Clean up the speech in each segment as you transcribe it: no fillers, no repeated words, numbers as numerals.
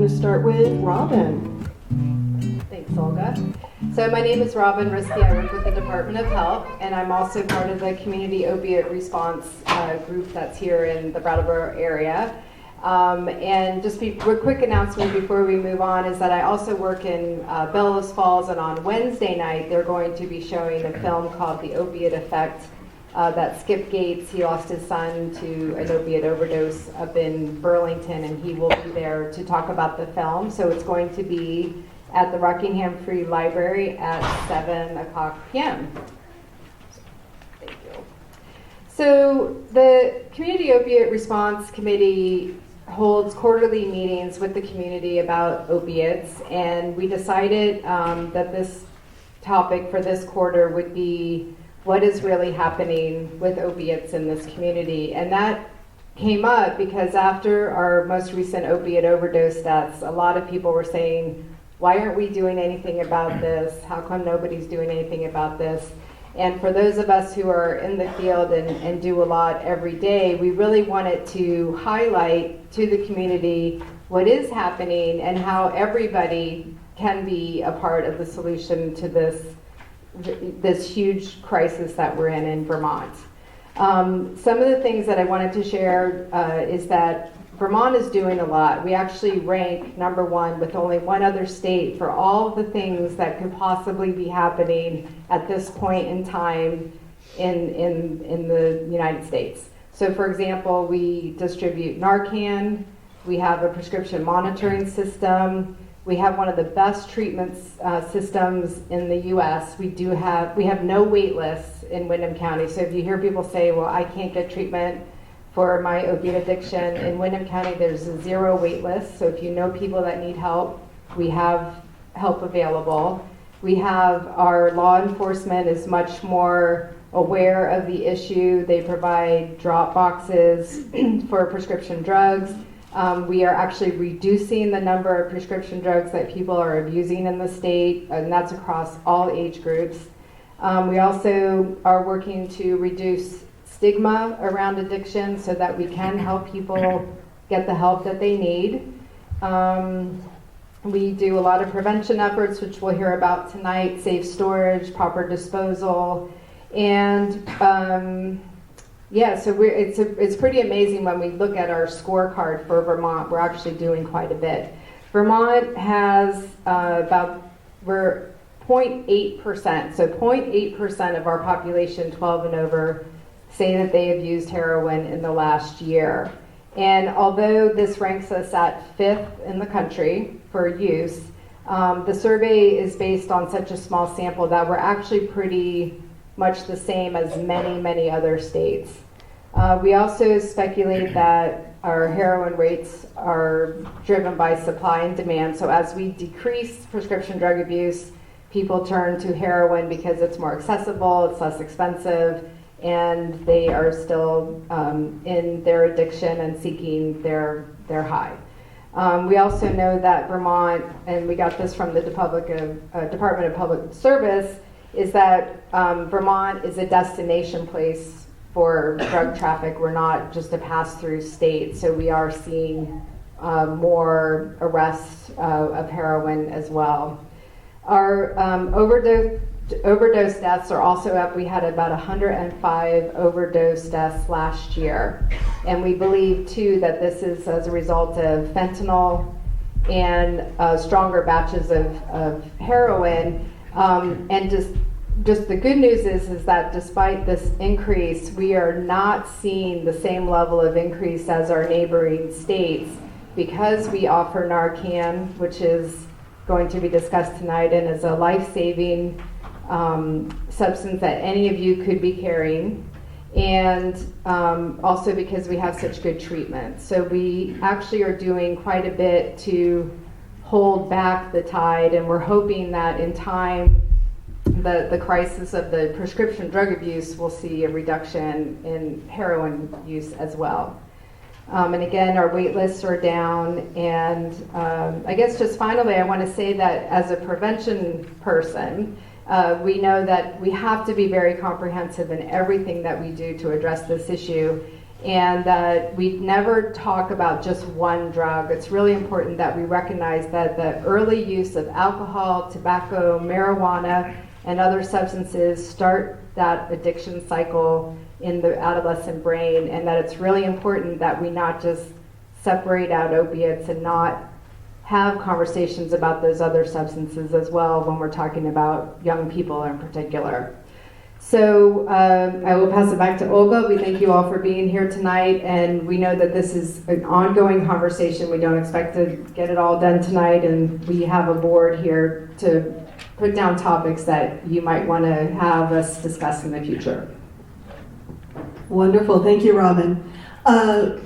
going to start with Robin. Thanks, Olga. So my name is Robin Risky. I work with the Department of Health, and I'm also part of the Community Opioid Response group that's here in the Brattleboro area. And just a quick announcement before we move on is that I also work in Bellows Falls, and on Wednesday night they're going to be showing a film called The Opiate Effect that Skip Gates, he lost his son to an opiate overdose up in Burlington, and he will be there to talk about the film. So it's going to be at the Rockingham Free Library at 7 o'clock p.m. Thank you. So the Community Opioid Response Committee holds quarterly meetings with the community about opiates, and we decided that this topic for this quarter would be what is really happening with opiates in this community. And that came up because after our most recent opiate overdose deaths, a lot of people were saying, why aren't we doing anything about this? How come nobody's doing anything about this? And for those of us who are in the field and do a lot every day, we really wanted to highlight to the community what is happening and how everybody can be a part of the solution to this huge crisis that we're in Vermont. Some of the things that I wanted to share is that Vermont is doing a lot. We actually rank number one with only one other state for all of the things that could possibly be happening at this point in time in the United States. So for example, we distribute Narcan, we have a prescription monitoring system, we have one of the best treatment systems in the U.S. We have no wait lists in Windham County. So if you hear people say, well, I can't get treatment for my opiate addiction, in Windham County there's a zero wait list. So if you know people that need help, we have help available. We have our law enforcement is much more aware of the issue. They provide drop boxes for prescription drugs. We are actually reducing the number of prescription drugs that people are abusing in the state, and that's across all age groups. We also are working to reduce stigma around addiction so that we can help people get the help that they need. We do a lot of prevention efforts, which we'll hear about tonight, safe storage, proper disposal, and yeah, so it's pretty amazing when we look at our scorecard for Vermont. We're actually doing quite a bit. Vermont has we're 0.8%, so 0.8% of our population 12 and over say that they have used heroin in the last year. And although this ranks us at 5th in the country for use, the survey is based on such a small sample that we're actually pretty much the same as many, many other states. We also speculate that our heroin rates are driven by supply and demand. So as we decrease prescription drug abuse, people turn to heroin because it's more accessible, it's less expensive, and they are still in their addiction and seeking their high. We also know that Vermont, and we got this from the Department of Public Service, is that Vermont is a destination place for drug traffic. We're not just a pass-through state, so we are seeing more arrests of heroin as well. Our overdose deaths are also up. We had about 105 overdose deaths last year, and we believe too that this is as a result of fentanyl and stronger batches of heroin, and just the good news is that despite this increase, we are not seeing the same level of increase as our neighboring states because we offer Narcan, which is going to be discussed tonight and is a life-saving substance that any of you could be carrying, and also because we have such good treatment. So we actually are doing quite a bit to hold back the tide, and we're hoping that in time the crisis of the prescription drug abuse will see a reduction in heroin use as well. And again, our wait lists are down, and I guess just finally I want to say that as a prevention person, we know that we have to be very comprehensive in everything that we do to address this issue. and that we never talk about just one drug. It's really important that we recognize that the early use of alcohol, tobacco, marijuana, and other substances start that addiction cycle in the adolescent brain, and that it's really important that we not just separate out opiates and not have conversations about those other substances as well when we're talking about young people in particular. So I will pass it back to Olga. We thank you all for being here tonight, and we know that this is an ongoing conversation. We don't expect to get it all done tonight, and we have a board here to put down topics that you might want to have us discuss in the future. Wonderful, thank you, Robin.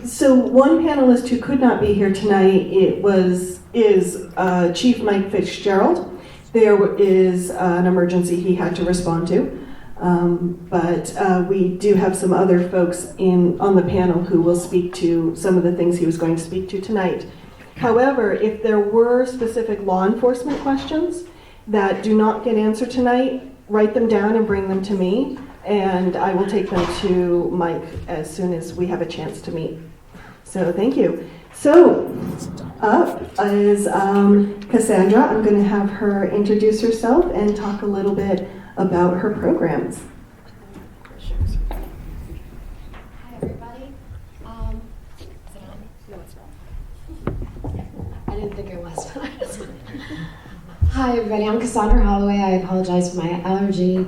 So one panelist who could not be here tonight is Chief Mike Fitzgerald. There is an emergency he had to respond to. But we do have some other folks on the panel who will speak to some of the things he was going to speak to tonight. However, if there were specific law enforcement questions that do not get answered tonight, write them down and bring them to me, and I will take them to Mike as soon as we have a chance to meet. So thank you. So up is Cassandra. I'm going to have her introduce herself and talk a little bit about her programs. Hi, everybody. Is it on? No, it's not. I didn't think it was, but I was. Hi, everybody. I'm Cassandra Holloway. I apologize for my allergy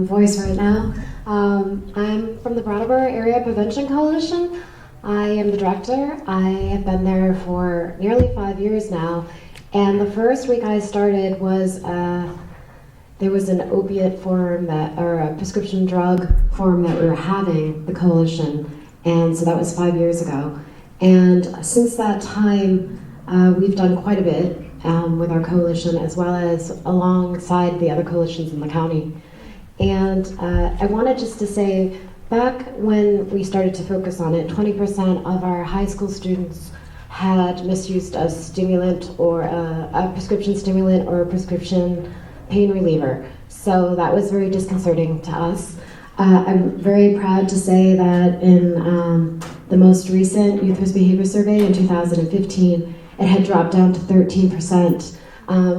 voice right now. I'm from the Brattleboro Area Prevention Coalition. I am the director. I have been there for nearly 5 years now. And the first week I started was there was an opiate forum or a prescription drug forum that we were having, the coalition, and so that was 5 years ago. And since that time, we've done quite a bit with our coalition, as well as alongside the other coalitions in the county. And I wanted just to say, back when we started to focus on it, 20% of our high school students had misused a stimulant or a prescription stimulant or a prescription pain reliever. So that was very disconcerting to us. I'm very proud to say that in the most recent Youth Risk Behavior Survey in 2015, it had dropped down to 13%,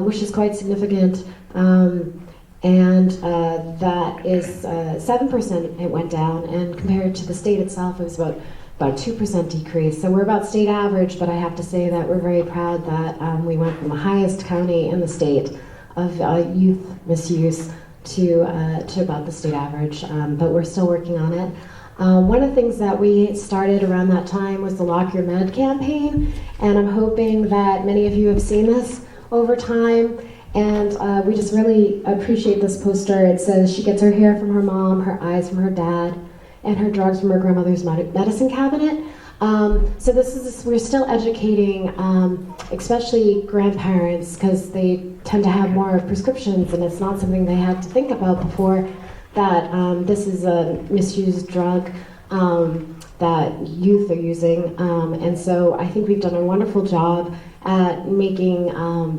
which is quite significant. And that is 7% it went down, and compared to the state itself, it was about a 2% decrease. So we're about state average, but I have to say that we're very proud that we went from the highest county in the state of youth misuse to about the state average, but we're still working on it. One of the things that we started around that time was the Lock Your Med campaign, and I'm hoping that many of you have seen this over time, and we just really appreciate this poster. It says she gets her hair from her mom, her eyes from her dad, and her drugs from her grandmother's medicine cabinet. So we're still educating, especially grandparents, because they tend to have more prescriptions, and it's not something they had to think about before, that this is a misused drug that youth are using. And so I think we've done a wonderful job at making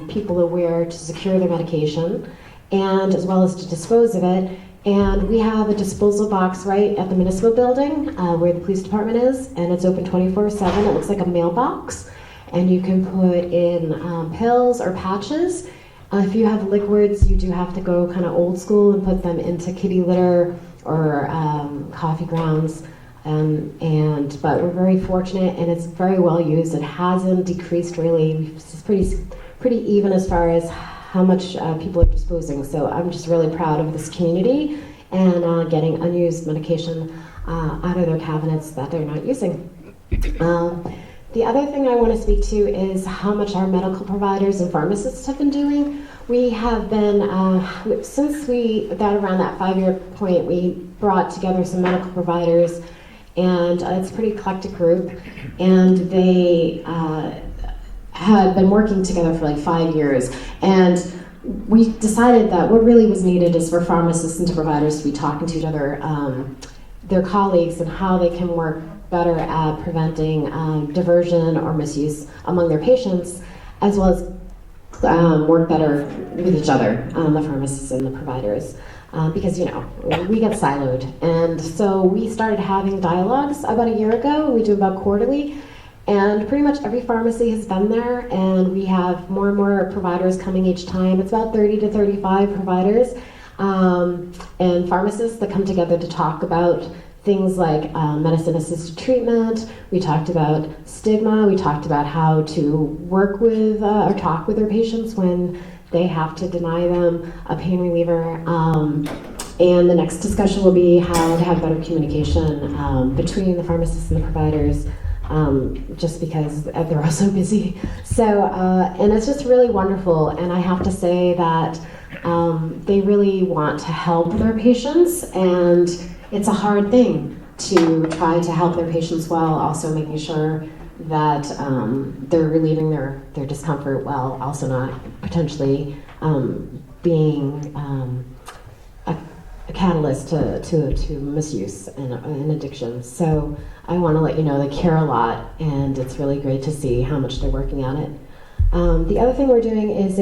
people aware to secure their medication, and as well as to dispose of it. And we have a disposal box right at the municipal building where the police department is, and it's open 24/7. It looks like a mailbox, and you can put in pills or patches. If you have liquids, you do have to go kind of old school and put them into kitty litter or coffee grounds. But we're very fortunate, and it's very well used. It hasn't decreased really. It's pretty even as far as how much people are disposing. So I'm just really proud of this community and getting unused medication out of their cabinets that they're not using. The other thing I want to speak to is how much our medical providers and pharmacists have been doing. We have been, since we got around that 5-year point, we brought together some medical providers, and it's a pretty eclectic group, and they had been working together for like 5 years. And we decided that what really was needed is for pharmacists and to providers to be talking to each other, their colleagues, and how they can work better at preventing diversion or misuse among their patients, as well as work better with each other, the pharmacists and the providers. because, you know, we get siloed. And so we started having dialogues about a year ago. We do about quarterly. And pretty much every pharmacy has been there, and we have more and more providers coming each time. It's about 30 to 35 providers and pharmacists that come together to talk about things like medicine-assisted treatment. We talked about stigma. We talked about how to work with or talk with their patients when they have to deny them a pain reliever. And the next discussion will be how to have better communication between the pharmacists and the providers, just because they're all so busy. So, and it's just really wonderful. And I have to say that they really want to help their patients, and it's a hard thing to try to help their patients while also making sure that they're relieving their discomfort while also not potentially being a catalyst to misuse and addiction. So I want to let you know they care a lot, and it's really great to see how much they're working on it. The other thing we're doing is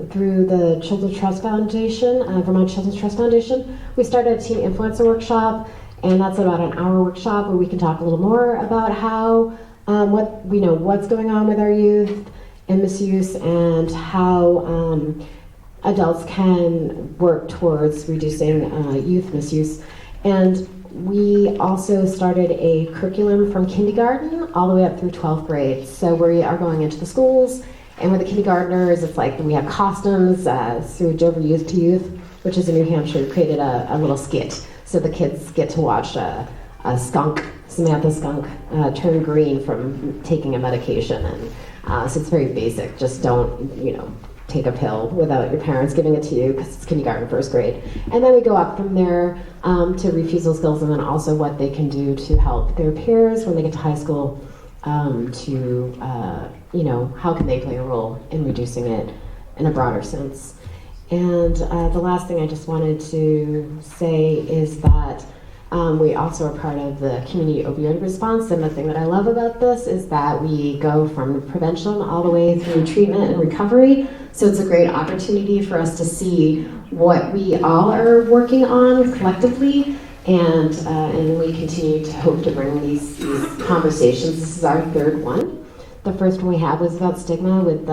through the Children's Trust Foundation, Vermont Children's Trust Foundation, we started a teen influencer workshop, and that's about an hour workshop where we can talk a little more about how, what's going on with our youth and misuse, and how adults can work towards reducing youth misuse. And we also started a curriculum from kindergarten all the way up through 12th grade. So we are going into the schools, and with the kindergartners, it's like we have costumes through Dover Youth to Youth, which is in New Hampshire. We created a little skit. So the kids get to watch a skunk, Samantha skunk, turn green from taking a medication. And so it's very basic. Just don't, take a pill without your parents giving it to you, because it's kindergarten, first grade. And then we go up from there to refusal skills, and then also what they can do to help their peers when they get to high school, how can they play a role in reducing it in a broader sense. And the last thing I just wanted to say is that we also are part of the Community Opioid Response, and the thing that I love about this is that we go from prevention all the way through treatment and recovery. So it's a great opportunity for us to see what we all are working on collectively, and we continue to hope to bring these conversations. This is our third one. The first one we had was about stigma with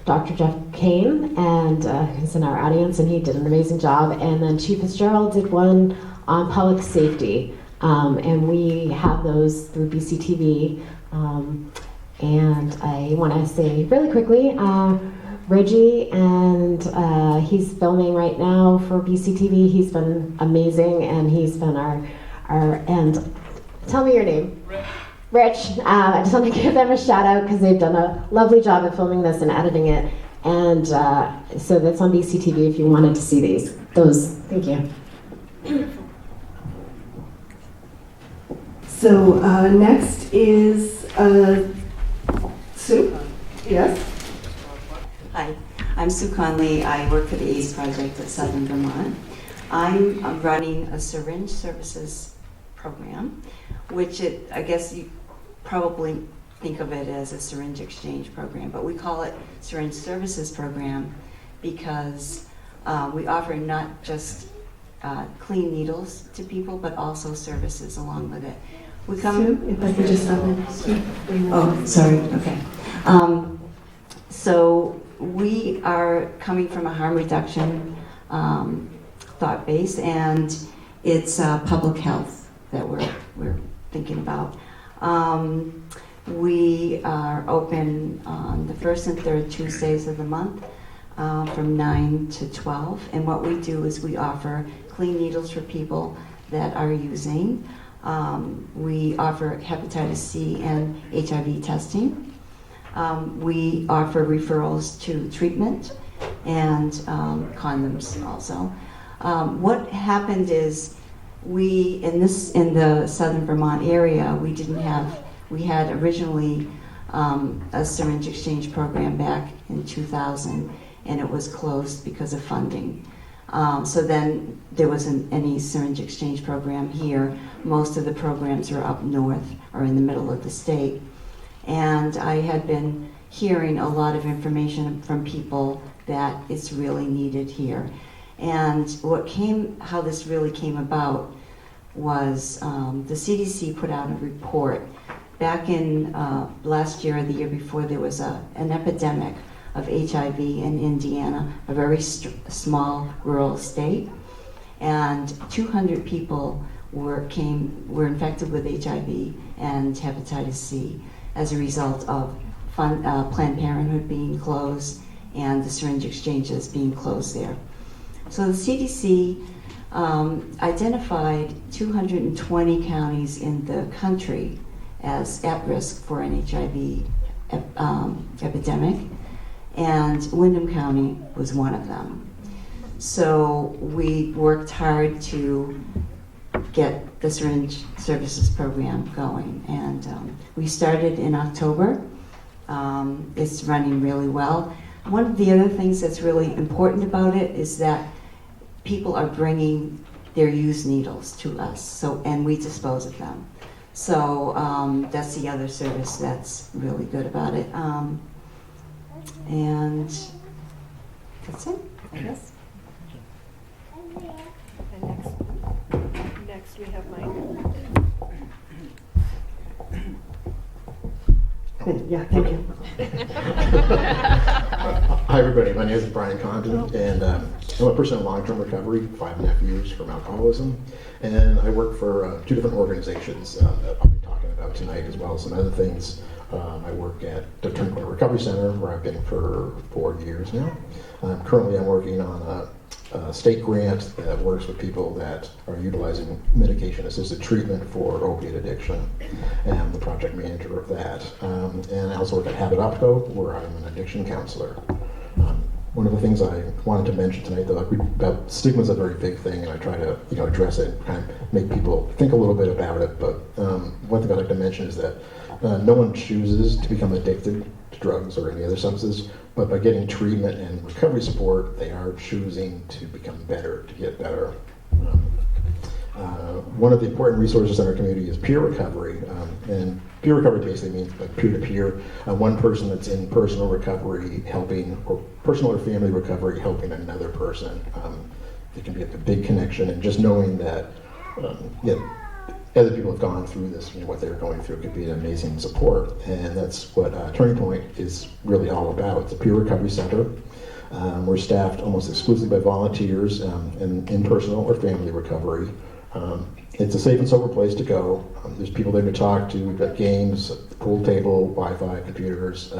Dr. Jeff Kane, and he's in our audience, and he did an amazing job. And then Chief Fitzgerald did one on public safety, and we have those through BCTV. And I want to say really quickly, Reggie, and he's filming right now for BCTV. He's been amazing, and he's been our and tell me your name. Rich. I just want to give them a shout out because they've done a lovely job of filming this and editing it. And so that's on BCTV if you wanted to see those. Thank you. So next is Sue. Yes. Hi, I'm Sue Conley. I work for the AIDS Project at Southern Vermont. I'm running a syringe services program, which I guess you probably think of it as a syringe exchange program, but we call it syringe services program because we offer not just clean needles to people, but also services along with it. We come. Sue, if I could just stop it. Oh, sorry. Okay. So we are coming from a harm reduction thought base, and it's public health that we're thinking about. We are open on the first and third Tuesdays of the month from 9 to 12, and what we do is we offer clean needles for people that are using. We offer hepatitis C and HIV testing. We offer referrals to treatment and condoms also. What happened is in the Southern Vermont area, we had originally a syringe exchange program back in 2000, and it was closed because of funding. So then there wasn't any syringe exchange program here. Most of the programs are up north or in the middle of the state. And I had been hearing a lot of information from people that it's really needed here. And how this really came about was the CDC put out a report back in last year or the year before. There was an epidemic of HIV in Indiana, a very small rural state, and 200 people were infected with HIV and hepatitis C as a result of Planned Parenthood being closed and the syringe exchanges being closed there. So the CDC identified 220 counties in the country as at risk for an HIV epidemic, and Windham County was one of them. So we worked hard to get the syringe services program going, and we started in October. It's running really well. One of the other things that's really important about it is that people are bringing their used needles to us, and we dispose of them. So that's the other service that's really good about it. And that's it, I guess. And next we have Mike. Yeah, thank you. Hi everybody, my name is Brian Condon, and I'm a person in long-term recovery, 5.5 years from alcoholism, and I work for 2 different organizations that I'll be talking about tonight, as well as some other things. I work at the Turning Point Recovery Center, where I've been for 4 years now. Currently I'm working on a state grant that works with people that are utilizing medication-assisted treatment for opiate addiction, and I'm the project manager of that. And I also work at Opco, where I'm an addiction counselor. One of the things I wanted to mention tonight, though, about stigma is a very big thing, and I try to address it, kind of make people think a little bit about it. But one thing I'd like to mention is that no one chooses to become addicted to drugs or any other substances, but by getting treatment and recovery support, they are choosing to become better, to get better. One of the important resources in our community is peer recovery, and peer recovery basically means like peer-to-peer. One person that's in personal recovery helping, or personal or family recovery helping another person. It can be like a big connection, and just knowing that other people have gone through this, what they're going through, could be an amazing support. And that's what Turning Point is really all about. It's a peer recovery center. We're staffed almost exclusively by volunteers in personal or family recovery. It's a safe and sober place to go. There's people there to talk to. We've got games, pool table, Wi-Fi, computers,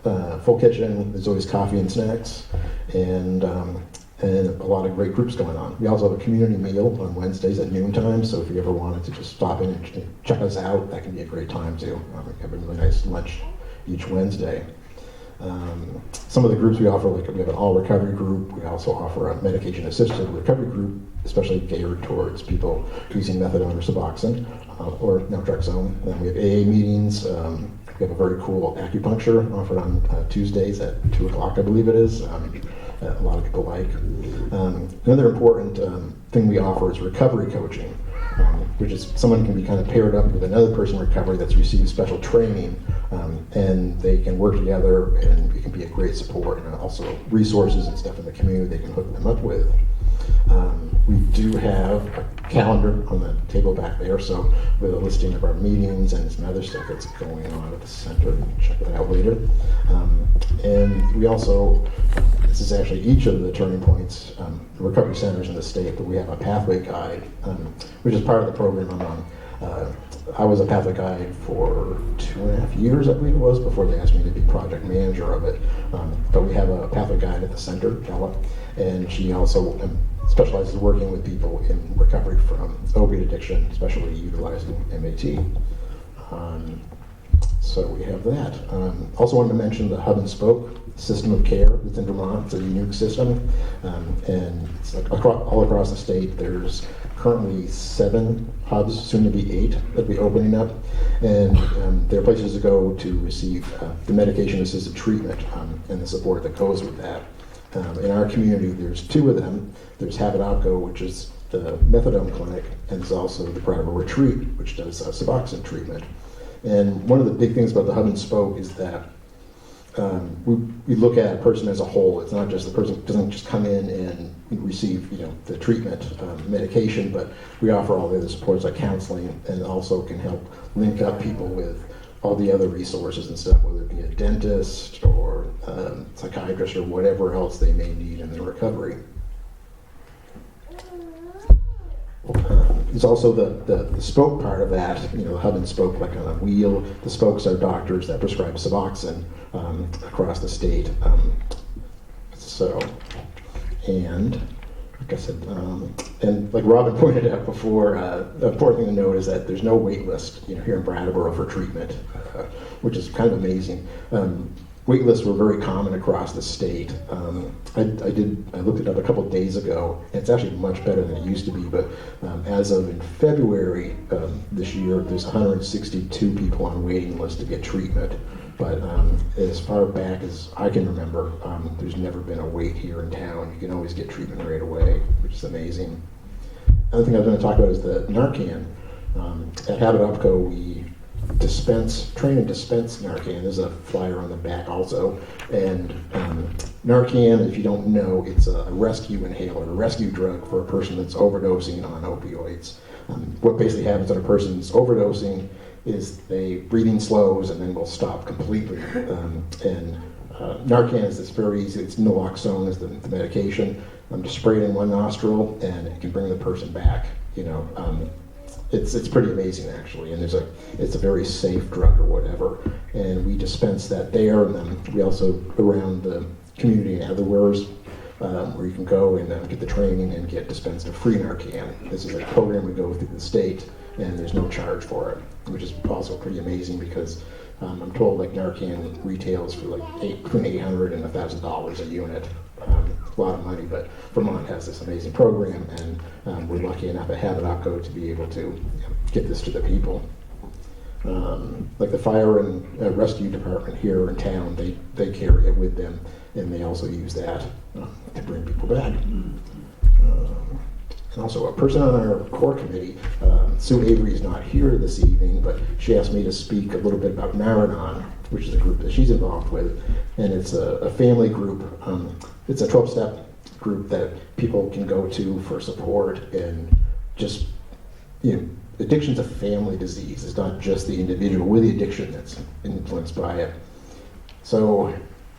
full kitchen. There's always coffee and snacks, and a lot of great groups going on. We also have a community meal on Wednesdays at noontime, so if you ever wanted to just stop in and check us out, that can be a great time too. We have a really nice lunch each Wednesday. Some of the groups we offer, like we have an all recovery group. We also offer a medication assisted recovery group, especially geared towards people using methadone or Suboxone or naltrexone. Then we have AA meetings. We have a very cool acupuncture offered on Tuesdays at 2 o'clock, I believe it is. A lot of people like. Another important thing we offer is recovery coaching, which is someone can be kind of paired up with another person in recovery that's received special training, and they can work together, and it can be a great support, and also resources and stuff in the community they can hook them up with. We do have a calendar on the table back there, so with a listing of our meetings and some other stuff that's going on at the center. You can check that out later. And we also, this is actually each of the Turning Points recovery centers in the state, but we have a pathway guide, which is part of the program I'm on. I was a pathway guide for 2.5 years, I believe it was, before they asked me to be project manager of it. But we have a pathway guide at the center, Ella, and she also specializes in working with people in recovery from opiate addiction, especially utilizing MAT. So we have that. Also wanted to mention the hub and spoke system of care that's in Vermont. It's a unique system, and it's like all across the state. There's currently 7 hubs, soon to be 8, that'll be opening up, and there are places to go to receive the medication-assisted treatment and the support that goes with that. In our community, there's 2 of them. There's Opco, which is the methadone clinic, and there's also the Brattleboro Retreat, which does Suboxone treatment. And one of the big things about the hub and spoke is that we look at a person as a whole. It's not just the person doesn't just come in and receive the treatment medication, but we offer all the other supports like counseling, and also can help link up people with all the other resources and stuff, whether it be a dentist or psychiatrist or whatever else they may need in their recovery. There's also the spoke part of that, the hub and spoke, like on a wheel. The spokes are doctors that prescribe Suboxone across the state. And like I said, and like Robin pointed out before, the important thing to note is that there's no wait list, here in Brattleboro for treatment, which is kind of amazing. Wait lists were very common across the state. I looked it up a couple of days ago, and it's actually much better than it used to be, but as of in February this year, there's 162 people on a waiting list to get treatment. But as far back as I can remember, there's never been a wait here in town. You can always get treatment right away, which is amazing. Another thing I was going to talk about is the Narcan. At Habit Opco, we train and dispense Narcan. There's a flyer on the back also. And Narcan, if you don't know, it's a rescue inhaler, a rescue drug for a person that's overdosing on opioids. What basically happens when a person's overdosing is breathing slows and then will stop completely. Narcan is this very easy, it's naloxone is the medication. Just spray it in one nostril and it can bring the person back. It's pretty amazing actually, and it's a very safe drug or whatever. And we dispense that there, and then we also around the community and otherwheres where you can go and get the training and get dispensed a free Narcan. This is a program we go through the state, and there's no charge for it, which is also pretty amazing because I'm told like Narcan retails for like between $800 and $1,000 a unit. A lot of money, but Vermont has this amazing program, and we're lucky enough at Habit Opco to be able to get this to the people. Like the fire and rescue department here in town, they carry it with them, and they also use that to bring people back. And also a person on our core committee, Sue Avery is not here this evening, but she asked me to speak a little bit about Naranon, which is a group that she's involved with, and it's a family group. It's a 12-step group that people can go to for support, and just, addiction's a family disease. It's not just the individual with the addiction that's influenced by it. So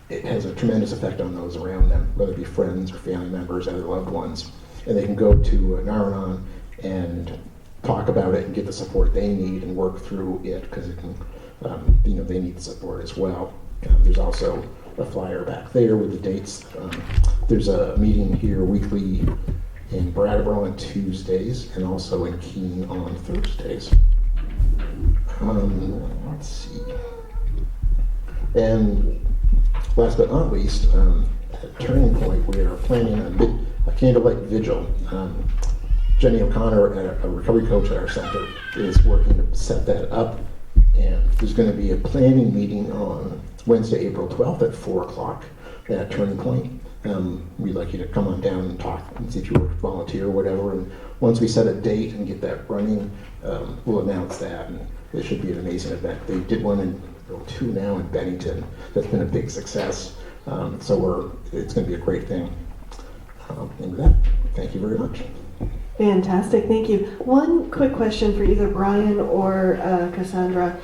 it has a tremendous effect on those around them, whether it be friends or family members, other loved ones. And they can go to Naranon and talk about it and get the support they need and work through it, because it can, they need the support as well. There's also a flyer back there with the dates. There's a meeting here weekly in Brattleboro on Tuesdays, and also in Keene on Thursdays. Let's see. And last but not least, at Turning Point, we are planning a candlelight vigil. Jenny O'Connor, a recovery coach at our center, is working to set that up. And there's going to be a planning meeting on Wednesday, April 12th at 4 o'clock at Turning Point. We'd like you to come on down and talk and see if you would volunteer or whatever. And once we set a date and get that running, we'll announce that. And it should be an amazing event. They did one in 2 now in Bennington. That's been a big success. So it's going to be a great thing. And with that, thank you very much. Fantastic, thank you. One quick question for either Brian or Cassandra.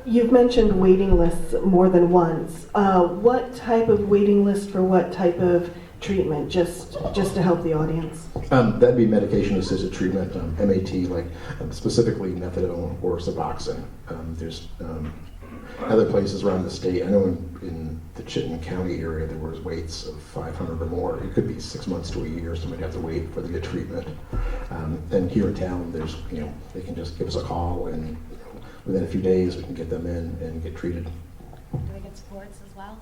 You've mentioned waiting lists more than once. What type of waiting list for what type of treatment, just to help the audience? That'd be medication-assisted treatment, MAT, like specifically methadone or Suboxone. There's other places around the state. I know in the Chittenden County area there was waits of 500 or more. It could be 6 months to a year, somebody have to wait for the treatment. And here in town, there's they can just give us a call, and within a few days we can get them in and get treated. Do they get supports as well?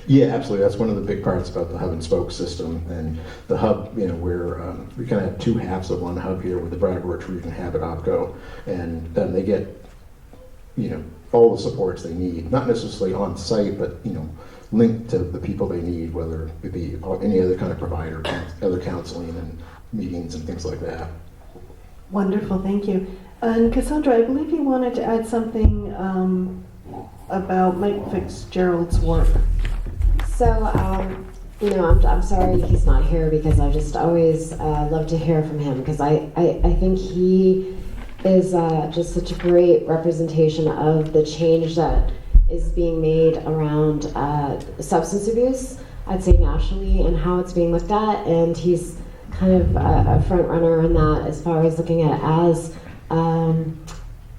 Yeah, absolutely. That's one of the big parts about the hub and spoke system. And the hub, where we kind of have 2 halves of one hub here with the Brattleboro Retreat and Habit Opco, and then they get all the supports they need, not necessarily on site, but linked to the people they need, whether it be any other kind of provider, other counseling and meetings and things like that. Wonderful, thank you. And Cassandra, I believe you wanted to add something about Mike Fitzgerald's work. So, I'm sorry he's not here because I just always love to hear from him because I think he is just such a great representation of the change that is being made around substance abuse, I'd say nationally, and how it's being looked at. And he's kind of a front runner in that as far as looking at it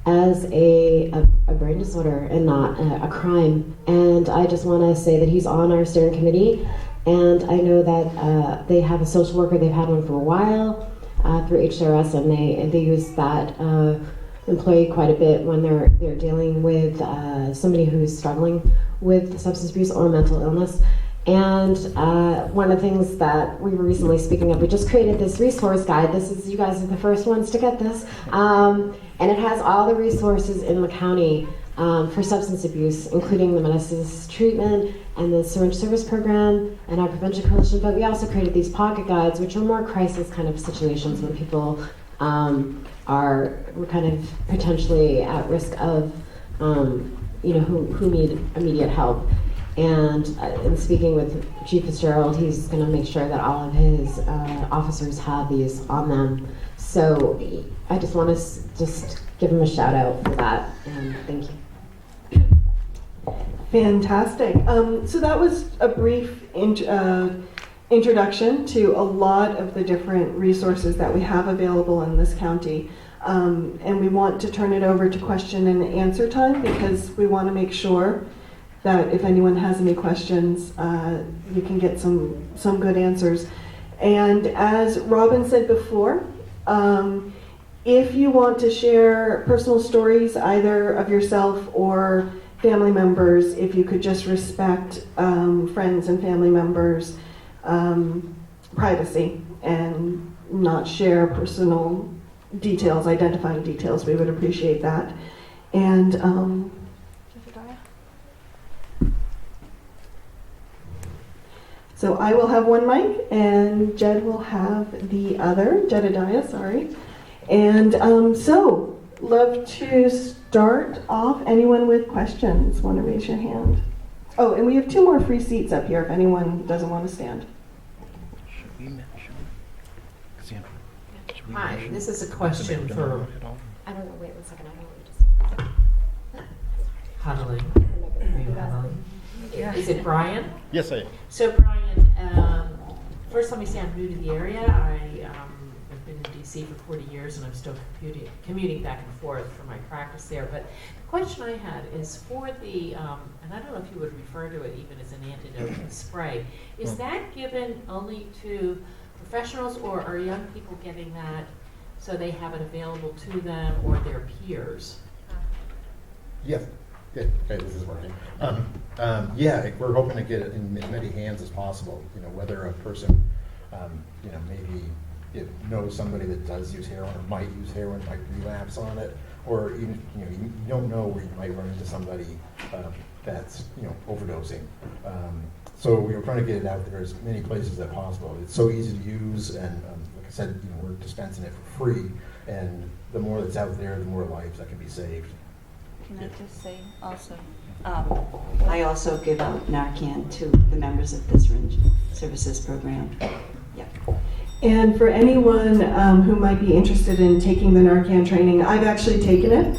as a brain disorder and not a crime. And I just want to say that he's on our steering committee, and I know that they have a social worker. They've had one for a while through HRS, and they use that employee quite a bit when they're dealing with somebody who's struggling with substance abuse or mental illness. And one of the things that we were recently speaking of, we just created this resource guide. You guys are the first ones to get this. And it has all the resources in the county for substance abuse, including the medicines treatment and the Syringe service program and our prevention coalition. But we also created these pocket guides, which are more crisis kind of situations when people are kind of potentially at risk of, who need immediate help. And in speaking with Chief Fitzgerald, he's going to make sure that all of his officers have these on them. So I just want to just give him a shout out for that, and thank you. Fantastic. So that was a brief introduction to a lot of the different resources that we have available in this county. And we want to turn it over to question and answer time because we want to make sure that if anyone has any questions, you can get some good answers. And as Robin said before, if you want to share personal stories, either of yourself or family members, if you could just respect friends and family members' privacy and not share personal details, identifying details, we would appreciate that. And so I will have one mic, and Jed will have the other, Jedediah, sorry. And so, love to start off. Anyone with questions want to raise your hand? Oh, and we have 2 more free seats up here if anyone doesn't want to stand. Hi, this is a question for I don't know, wait 1 second, I don't know what Huddling. Are you huddling? Is it Brian? Yes, I am. So Brian, first let me say I'm new to the area. I've been in DC for 40 years and I'm still commuting back and forth for my practice there. But the question I had is for the, and I don't know if you would refer to it even as an antidote spray, is that given only to professionals, or are young people getting that so they have it available to them or their peers? Yes. Good. Okay, this is working. Yeah, we're hoping to get it in as many hands as possible. Whether a person, maybe knows somebody that does use heroin or might use heroin, might relapse on it, or even you don't know where you might run into somebody that's overdosing. So we were trying to get it out there as many places as possible. It's so easy to use, and like I said, we're dispensing it for free. And the more that's out there, the more lives that can be saved. Can I just say also, I also give out Narcan to the members of the Syringe Services Program. Yeah. And for anyone who might be interested in taking the Narcan training, I've actually taken it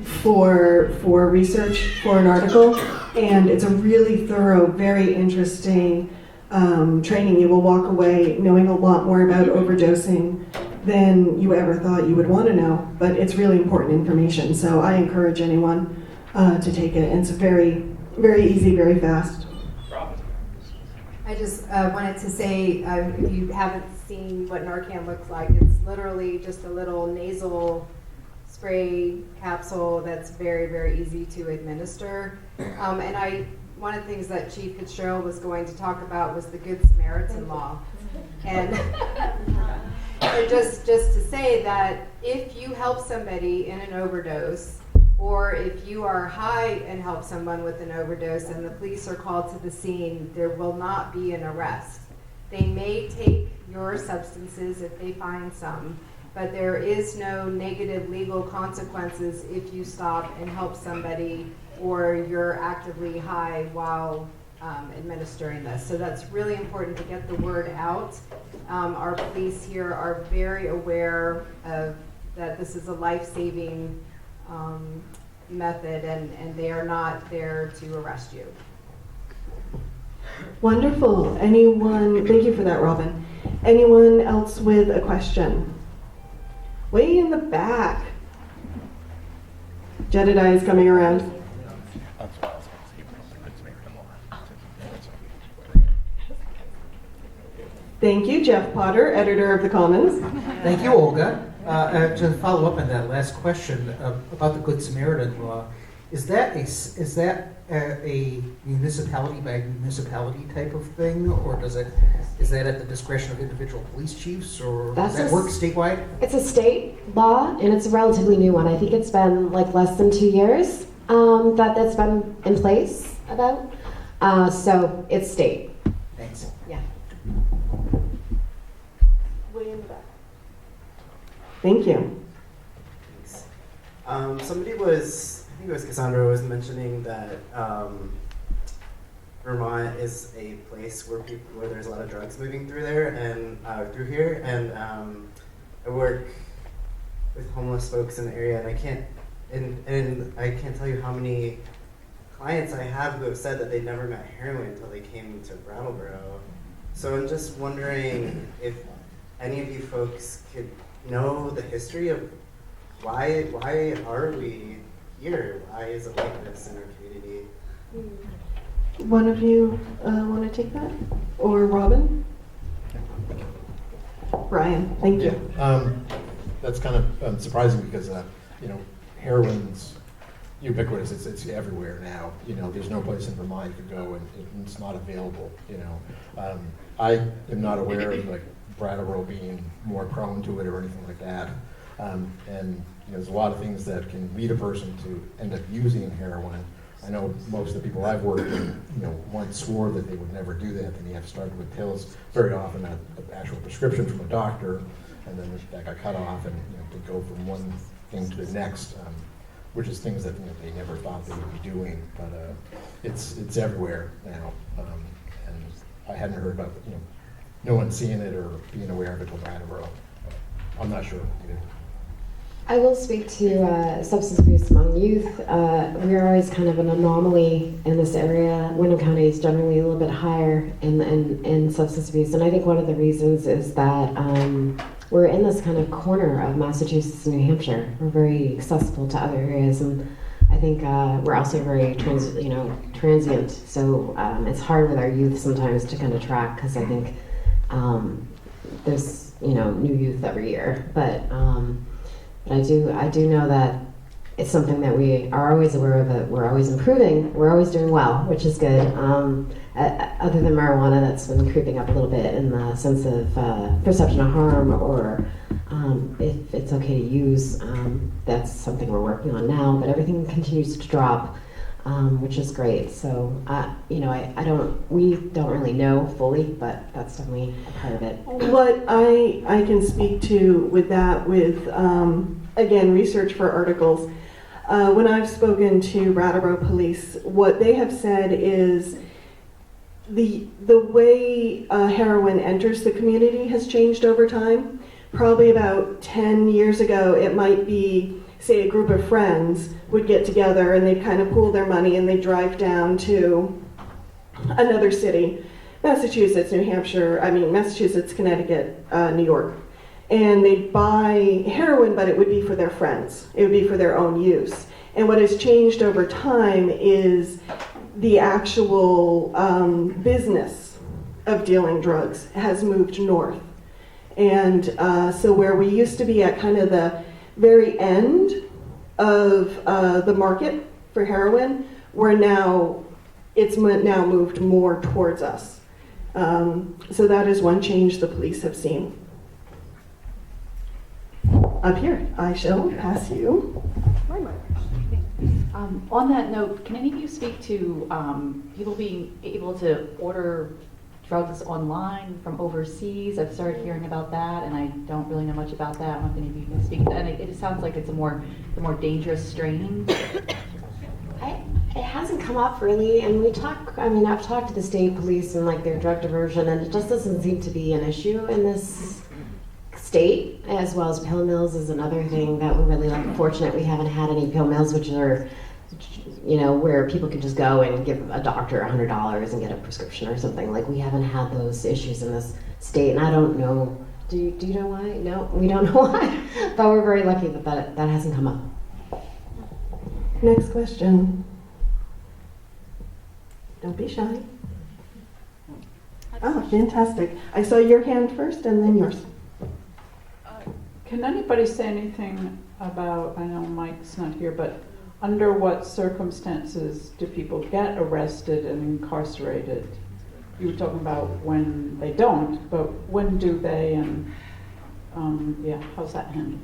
for research for an article, and it's a really thorough, very interesting training. You will walk away knowing a lot more about overdosing than you ever thought you would want to know, but it's really important information. So I encourage anyone to take it, and it's very, very easy, very fast. I just wanted to say, if you haven't seen what Narcan looks like, it's literally just a little nasal spray capsule that's very, very easy to administer. And one of the things that Chief Fitzgerald was going to talk about was the Good Samaritan law. And just to say that if you help somebody in an overdose, or if you are high and help someone with an overdose and the police are called to the scene, there will not be an arrest. They may take your substances if they find some, but there is no negative legal consequences if you stop and help somebody or you're actively high while administering this. So that's really important to get the word out. Our police here are very aware of that this is a life-saving method, and they are not there to arrest you. Wonderful. Anyone, thank you for that, Robin. Anyone else with a question? Way in the back. Jedediah is coming around. Thank you, Jeff Potter, editor of the Commons. Thank you, Olga. To follow up on that last question about the Good Samaritan law, is that a municipality by municipality type of thing, or is that at the discretion of individual police chiefs, or does that work statewide? It's a state law, and it's a relatively new one. I think it's been like less than 2 years that's been in place about. So it's state. Thanks. Yeah. Way in the back. Thank you. Somebody was, I think it was Cassandra, was mentioning that Vermont is a place where there's a lot of drugs moving through there and through here, and I work with homeless folks in the area, and I can't tell you how many clients I have who have said that they never met heroin until they came to Brattleboro. So I'm just wondering if any of you folks could know the history of why are we here? Why is it like this in our community? One of you want to take that? Or Robin? Brian, thank you. That's kind of surprising because, heroin's ubiquitous. It's everywhere now. There's no place in Vermont you could go and it's not available. I am not aware of like Brattleboro being more prone to it or anything like that. And there's a lot of things that can lead a person to end up using heroin. I know most of the people I've worked with, once swore that they would never do that, and you have to start with pills. Very often, an actual prescription from a doctor, and then that got cut off, and to go from one thing to the next, which is things that they never thought they would be doing. But it's everywhere now, and I hadn't heard about no one seeing it or being aware of it till Brattleboro. I'm not sure either. I will speak to substance abuse among youth. We're always kind of an anomaly in this area. Windham County is generally a little bit higher in substance abuse, and I think one of the reasons is that we're in this kind of corner of Massachusetts and New Hampshire. We're very accessible to other areas, and I think we're also very transient. So it's hard with our youth sometimes to kind of track, because I think there's new youth every year, but I do know that it's something that we are always aware of. It. We're always improving. We're always doing well, which is good. Other than marijuana, that's been creeping up a little bit in the sense of perception of harm, or if it's okay to use. That's something we're working on now. But everything continues to drop, which is great. So we don't really know fully, but that's definitely a part of it. What I can speak to with that, again, research for articles, when I've spoken to Brattleboro Police, what they have said is the way heroin enters the community has changed over time. Probably about 10 years ago, it might be, say, a group of friends would get together and they'd kind of pool their money and they'd drive down to another city, Massachusetts, Connecticut, New York. And they'd buy heroin, but it would be for their friends. It would be for their own use. And what has changed over time is the actual business of dealing drugs has moved north. And so where we used to be at kind of the very end of the market for heroin, it's now moved more towards us. So that is one change the police have seen. Up here, I shall pass you. On that note, can any of you speak to people being able to order drugs online from overseas. I've started hearing about that, and I don't really know much about that. I don't know if any of you can speak to that. And it sounds like it's the more dangerous strain. It hasn't come up really, and I've talked to the state police and like their drug diversion, and it just doesn't seem to be an issue in this state, as well as pill mills is another thing that we're really fortunate we haven't had any pill mills, which are, where people can just go and give a doctor $100 and get a prescription or something. Like, we haven't had those issues in this state, and I don't know, do you know why? No, we don't know why, but we're very lucky that hasn't come up. Next question. Don't be shy. Oh, fantastic. I saw your hand first and then yours. Can anybody say anything about, I know Mike's not here, but under what circumstances do people get arrested and incarcerated? You were talking about when they don't, but when do they, and how's that handled?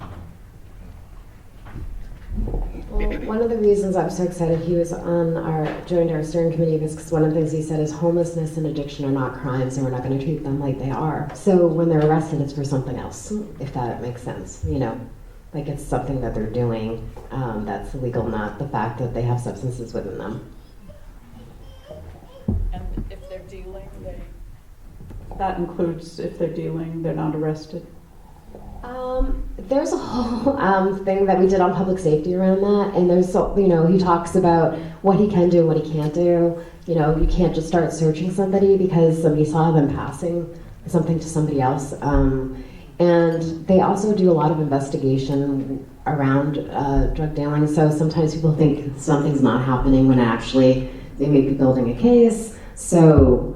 Well, one of the reasons I'm so excited he was joined our steering committee is because one of the things he said is homelessness and addiction are not crimes, and we're not going to treat them like they are. So when they're arrested, it's for something else, if that makes sense. Like it's something that they're doing that's illegal, not the fact that they have substances within them. And if they're dealing, that includes if they're dealing, they're not arrested? There's a whole thing that we did on public safety around that, and there's he talks about what he can do and what he can't do. You can't just start searching somebody because somebody saw them passing something to somebody else. And they also do a lot of investigation around drug dealing. So sometimes people think something's not happening when actually they may be building a case. So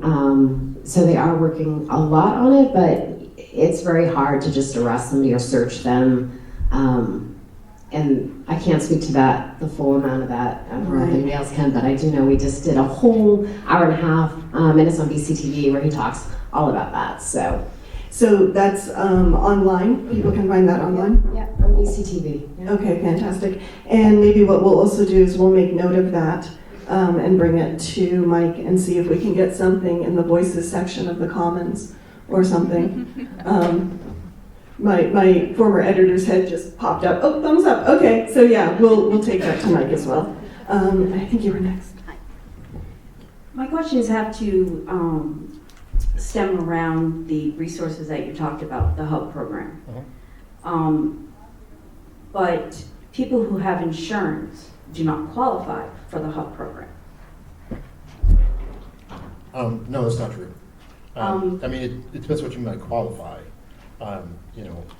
they are working a lot on it, but it's very hard to just arrest somebody or search them. And I can't speak to the full amount of that. I don't know if anybody else can, but I do know we just did a whole hour and a half, and it's on BCTV where he talks all about that. So that's online? People can find that online? Yeah, on BCTV. Yeah. Okay, fantastic. And maybe what we'll also do is we'll make note of that and bring it to Mike and see if we can get something in the voices section of the Commons or something. My former editor's head just popped up. Oh, thumbs up. Okay, so yeah, we'll take that to Mike as well. I think you were next. Hi. My questions have to stem around the resources that you talked about, the HUB program. But people who have insurance do not qualify for the HUB program. No, that's not true. It depends what you mean by qualify.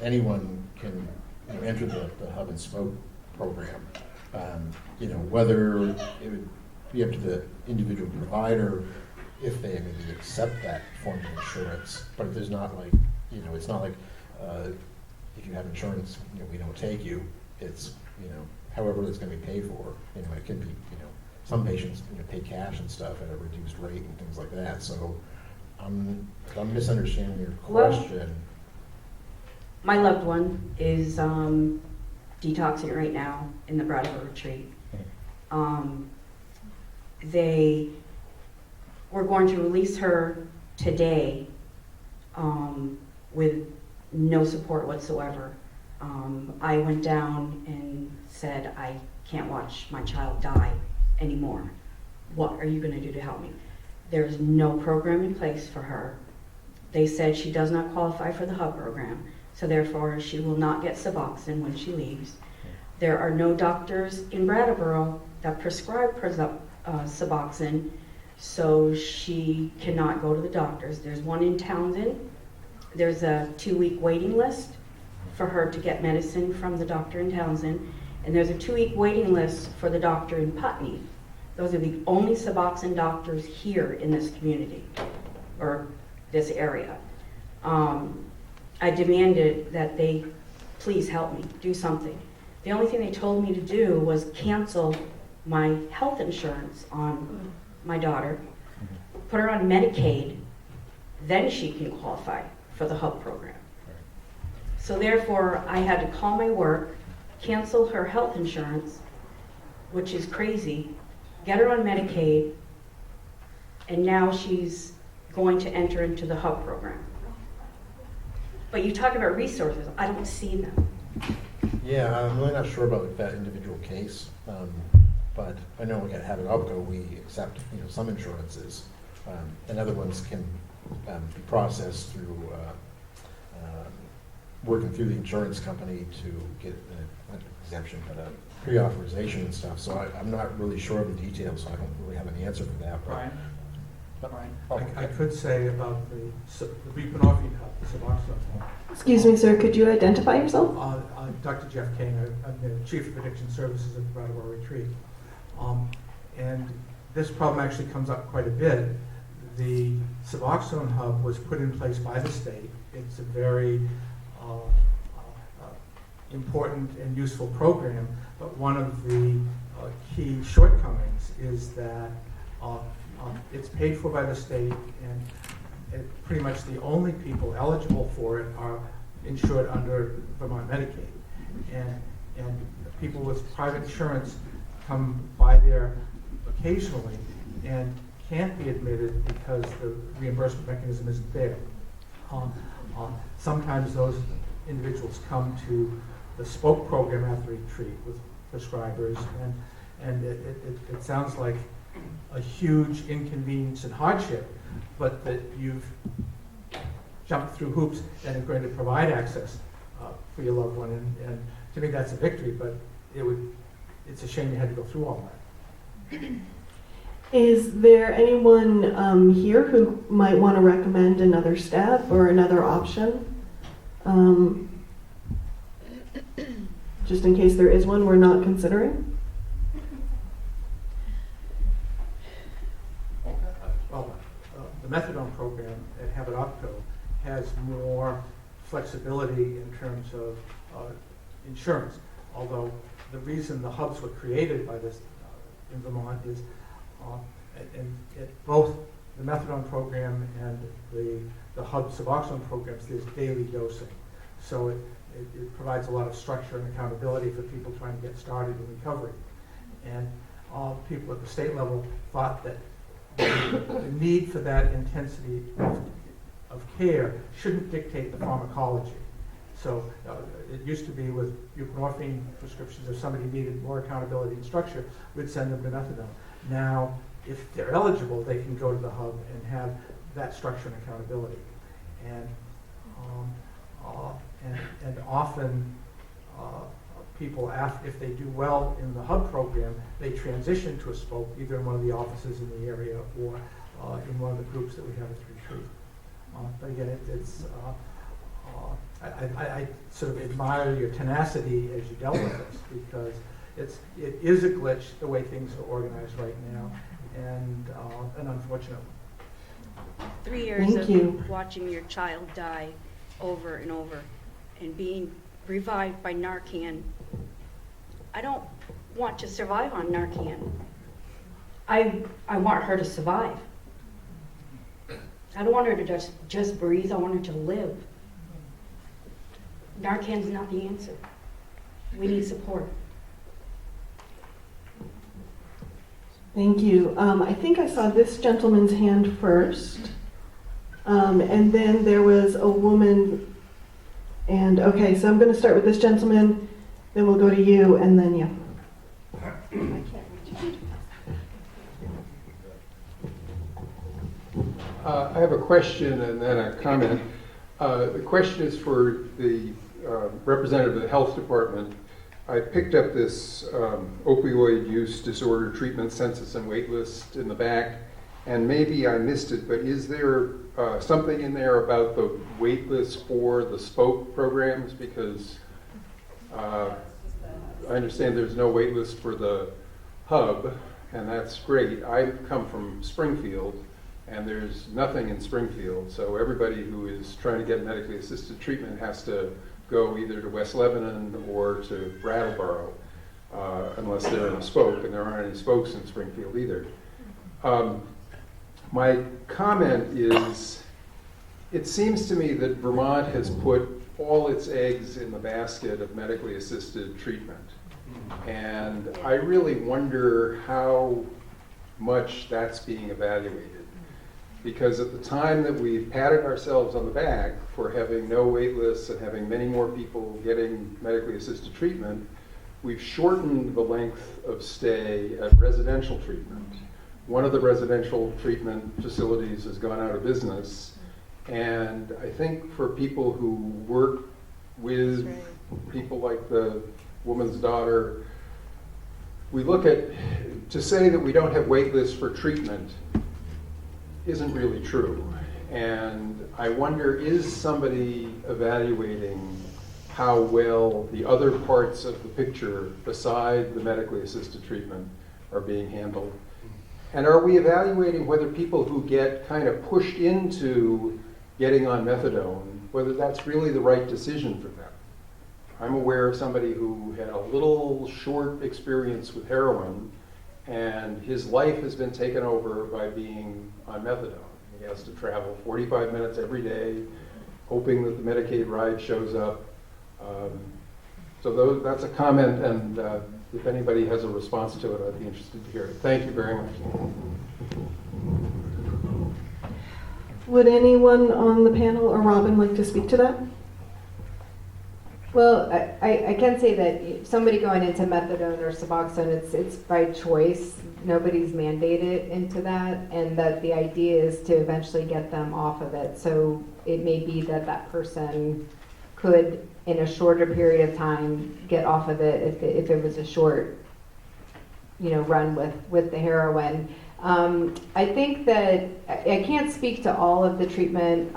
Anyone can enter the Hub and Spoke program. Whether it would be up to the individual provider if they maybe accept that form of insurance, but there's not like, it's not like if you have insurance, we don't take you. It's, however it's going to be paid for. It can be, some patients pay cash and stuff at a reduced rate and things like that. So I'm misunderstanding your question. Well, my loved one is detoxing right now in the Brattleboro retreat. They were going to release her today with no support whatsoever. I went down and said, I can't watch my child die anymore. What are you going to do to help me? There's no program in place for her. They said she does not qualify for the HUB program, so therefore she will not get Suboxone when she leaves. There are no doctors in Brattleboro that prescribe Suboxone, so she cannot go to the doctors. There's one in Townsend. There's a 2-week waiting list for her to get medicine from the doctor in Townsend, and there's a 2-week waiting list for the doctor in Putney. Those are the only Suboxone doctors here in this community, or this area. I demanded that they please help me, do something. The only thing they told me to do was cancel my health insurance on my daughter, put her on Medicaid, then she can qualify for the HUB program. So therefore, I had to call my work, cancel her health insurance, which is crazy, get her on Medicaid, and now she's going to enter into the hub program. But you talk about resources, I don't see them. Yeah, I'm really not sure about that individual case, but I know we have at Opco, we accept some insurances, and other ones can be processed through working through the insurance company to get an exemption, but a pre-authorization and stuff. So I'm not really sure of the details, so I don't really have an answer for that. Brian? But, I could say about the buprenorphine hub, the Suboxone. Excuse me, sir, could you identify yourself? Dr. Jeff King, I'm the Chief of Addiction Services at the Brattleboro Retreat. And this problem actually comes up quite a bit. The Suboxone hub was put in place by the state. It's a very important and useful program, but one of the key shortcomings is that it's paid for by the state, and pretty much the only people eligible for it are insured under Vermont Medicaid. And people with private insurance come by there occasionally and can't be admitted because the reimbursement mechanism isn't there. Sometimes those individuals come to the spoke program after retreat with prescribers, and it sounds like a huge inconvenience and hardship, but that you've jumped through hoops and are going to provide access for your loved one. And to me, that's a victory, but it's a shame you had to go through all that. Is there anyone here who might want to recommend another step or another option? Just in case there is one we're not considering? Well, the methadone program at Opco has more flexibility in terms of insurance, although the reason the hubs were created by this in Vermont is both the methadone program and the hub Suboxone programs, there's daily dosing. So it provides a lot of structure and accountability for people trying to get started in recovery. And people at the state level thought that the need for that intensity of care shouldn't dictate the pharmacology. So it used to be with buprenorphine prescriptions, if somebody needed more accountability and structure, we'd send them to methadone. Now, if they're eligible, they can go to the hub and have that structure and accountability. And often people, if they do well in the hub program, they transition to a spoke, either in one of the offices in the area or in one of the groups that we have at the retreat. But again, I sort of admire your tenacity as you dealt with this, because it is a glitch the way things are organized right now, and unfortunate. 3 years Thank of you. watching your child die over and over and being revived by Narcan. I don't want to survive on Narcan. I want her to survive. I don't want her to just breathe. I want her to live. Narcan's not the answer. We need support. Thank you. I think I saw this gentleman's hand first. And then there was a woman. And okay, so I'm going to start with this gentleman, then we'll go to you, and then you. I have a question and then a comment. The question is for the representative of the health department. I picked up this opioid use disorder treatment census and wait list in the back, and maybe I missed it, but is there something in there about the wait list for the spoke programs? Because I understand there's no wait list for the hub, and that's great. I come from Springfield, and there's nothing in Springfield, so everybody who is trying to get medically assisted treatment has to go either to West Lebanon or to Brattleboro, unless they're in a spoke, and there aren't any spokes in Springfield either. My comment is, it seems to me that Vermont has put all its eggs in the basket of medically assisted treatment. And I really wonder how much that's being evaluated. Because at the time that we've patted ourselves on the back for having no wait lists and having many more people getting medically assisted treatment, we've shortened the length of stay at residential treatment. One of the residential treatment facilities has gone out of business, and I think for people who work with people like the woman's daughter, we look at, to say that we don't have wait lists for treatment isn't really true. And I wonder, is somebody evaluating how well the other parts of the picture beside the medically assisted treatment are being handled? And are we evaluating whether people who get kind of pushed into getting on methadone, whether that's really the right decision for them? I'm aware of somebody who had a little short experience with heroin, and his life has been taken over by being on methadone. He has to travel 45 minutes every day, hoping that the Medicaid ride shows up. That's a comment, and if anybody has a response to it, I'd be interested to hear it. Thank you very much. Would anyone on the panel or Robin like to speak to that? Well, I can say that somebody going into methadone or Suboxone, it's by choice. Nobody's mandated into that, and that the idea is to eventually get them off of it. So it may be that that person could, in a shorter period of time, get off of it if it was a short, run with the heroin. I think that I can't speak to all of the treatment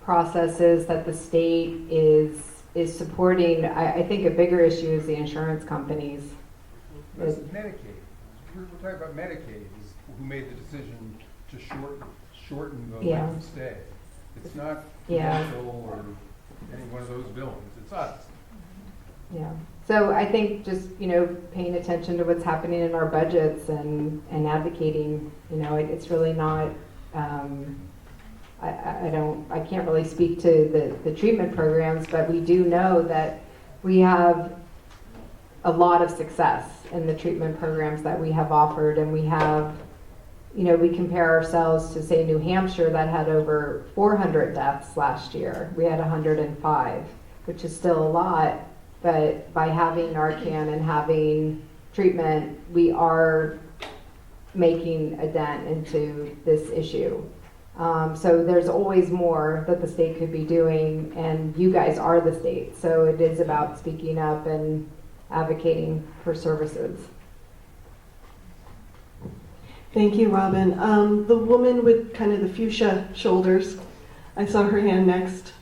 processes that the state is supporting. I think a bigger issue is the insurance companies. This is Medicaid. We're talking about Medicaid, who made the decision to shorten the length of stay. It's not Prudential or any one of those villains. It's us. Yeah. So I think just paying attention to what's happening in our budgets and advocating. It's really not. I can't really speak to the treatment programs, but we do know that we have a lot of success in the treatment programs that we have offered, and we have, we compare ourselves to, say, New Hampshire that had over 400 deaths last year. We had 105, which is still a lot, but by having Narcan and having treatment, we are making a dent into this issue. So there's always more that the state could be doing, and you guys are the state. So it is about speaking up and advocating for services. Thank you, Robin. The woman with kind of the fuchsia shoulders, I saw her hand next.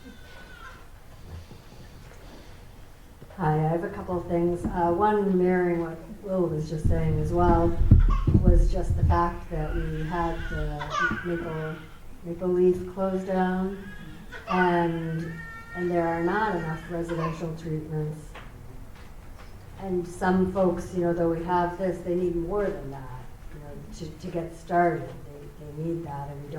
Hi, I have a couple of things. One, mirroring what Will was just saying as well, was just the fact that we had the Maple Leaf closed down, and there are not enough residential treatments. And some folks, though we have this, they need more than that, to get started. They need that, and we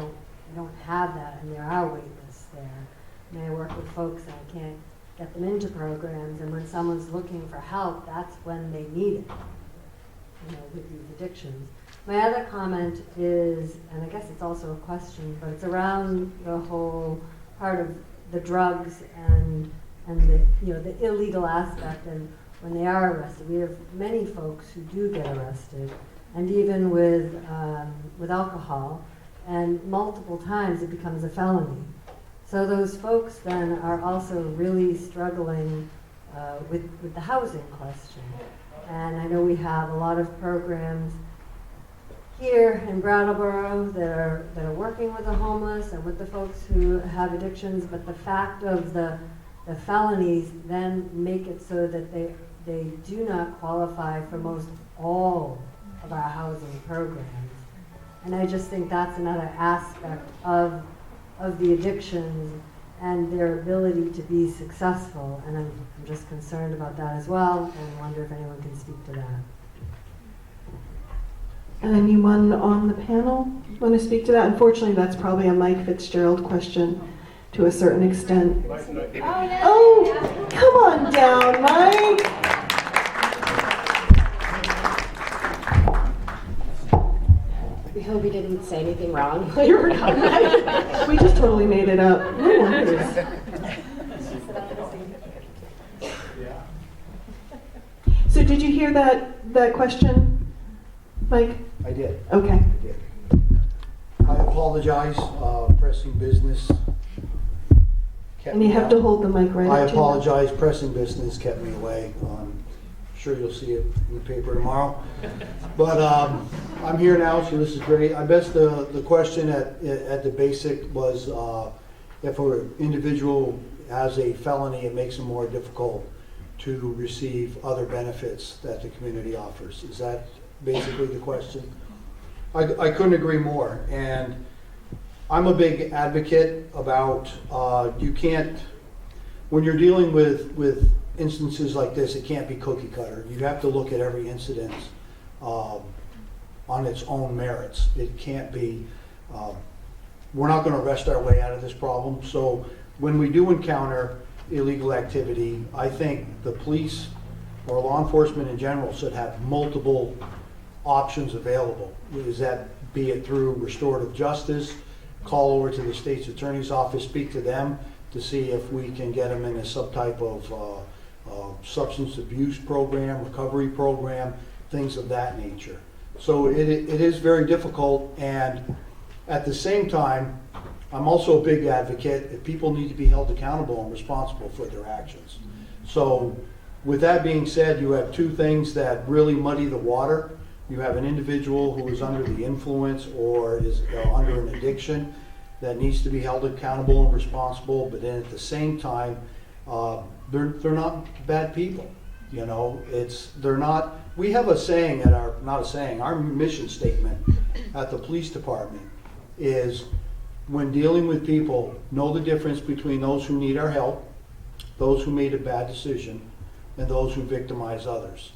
don't have that, and there are wait lists there. And I work with folks, and I can't get them into programs, and when someone's looking for help, that's when they need it, with these addictions. My other comment is, and I guess it's also a question, but it's around the whole part of the drugs and the illegal aspect. And when they are arrested, we have many folks who do get arrested, and even with alcohol, and multiple times it becomes a felony. So those folks then are also really struggling with the housing question. And I know we have a lot of programs here in Brattleboro that are working with the homeless and with the folks who have addictions, but the fact of the felonies then make it so that they do not qualify for most all of our housing programs. And I just think that's another aspect of the addictions and their ability to be successful. And I'm just concerned about that as well, and wonder if anyone can speak to that. Anyone on the panel want to speak to that? Unfortunately, that's probably a Mike Fitzgerald question to a certain extent. Oh, come on down, Mike. hope he didn't say anything wrong while you were gone. We just totally made it up. No worries. So did you hear that question, Mike? I did. Okay. I did. I apologize, pressing business. And you have to hold the mic right I up to you. apologize, pressing business kept me away. I'm sure you'll see it in the paper tomorrow. But I'm here now, so this is great. I guess the question at the basic was if an individual has a felony, it makes it more difficult to receive other benefits that the community offers. Is that basically the question? I couldn't agree more. And I'm a big advocate about you can't, when you're dealing with instances like this, it can't be cookie cutter. You have to look at every incident on its own merits. It can't be, we're not going to wrest our way out of this problem. So when we do encounter illegal activity, I think the police or law enforcement in general should have multiple options available. Is that, be it through restorative justice, call over to the state's attorney's office, speak to them to see if we can get them in a subtype of substance abuse program, recovery program, things of that nature. So it is very difficult, and at the same time, I'm also a big advocate that people need to be held accountable and responsible for their actions. So with that being said, you have two things that really muddy the water. You have an individual who is under the influence or is under an addiction that needs to be held accountable and responsible, but then at the same time, they're not bad people. You know, they're not, we have a saying at our mission statement at the police department is, when dealing with people, know the difference between those who need our help, those who made a bad decision, and those who victimize others.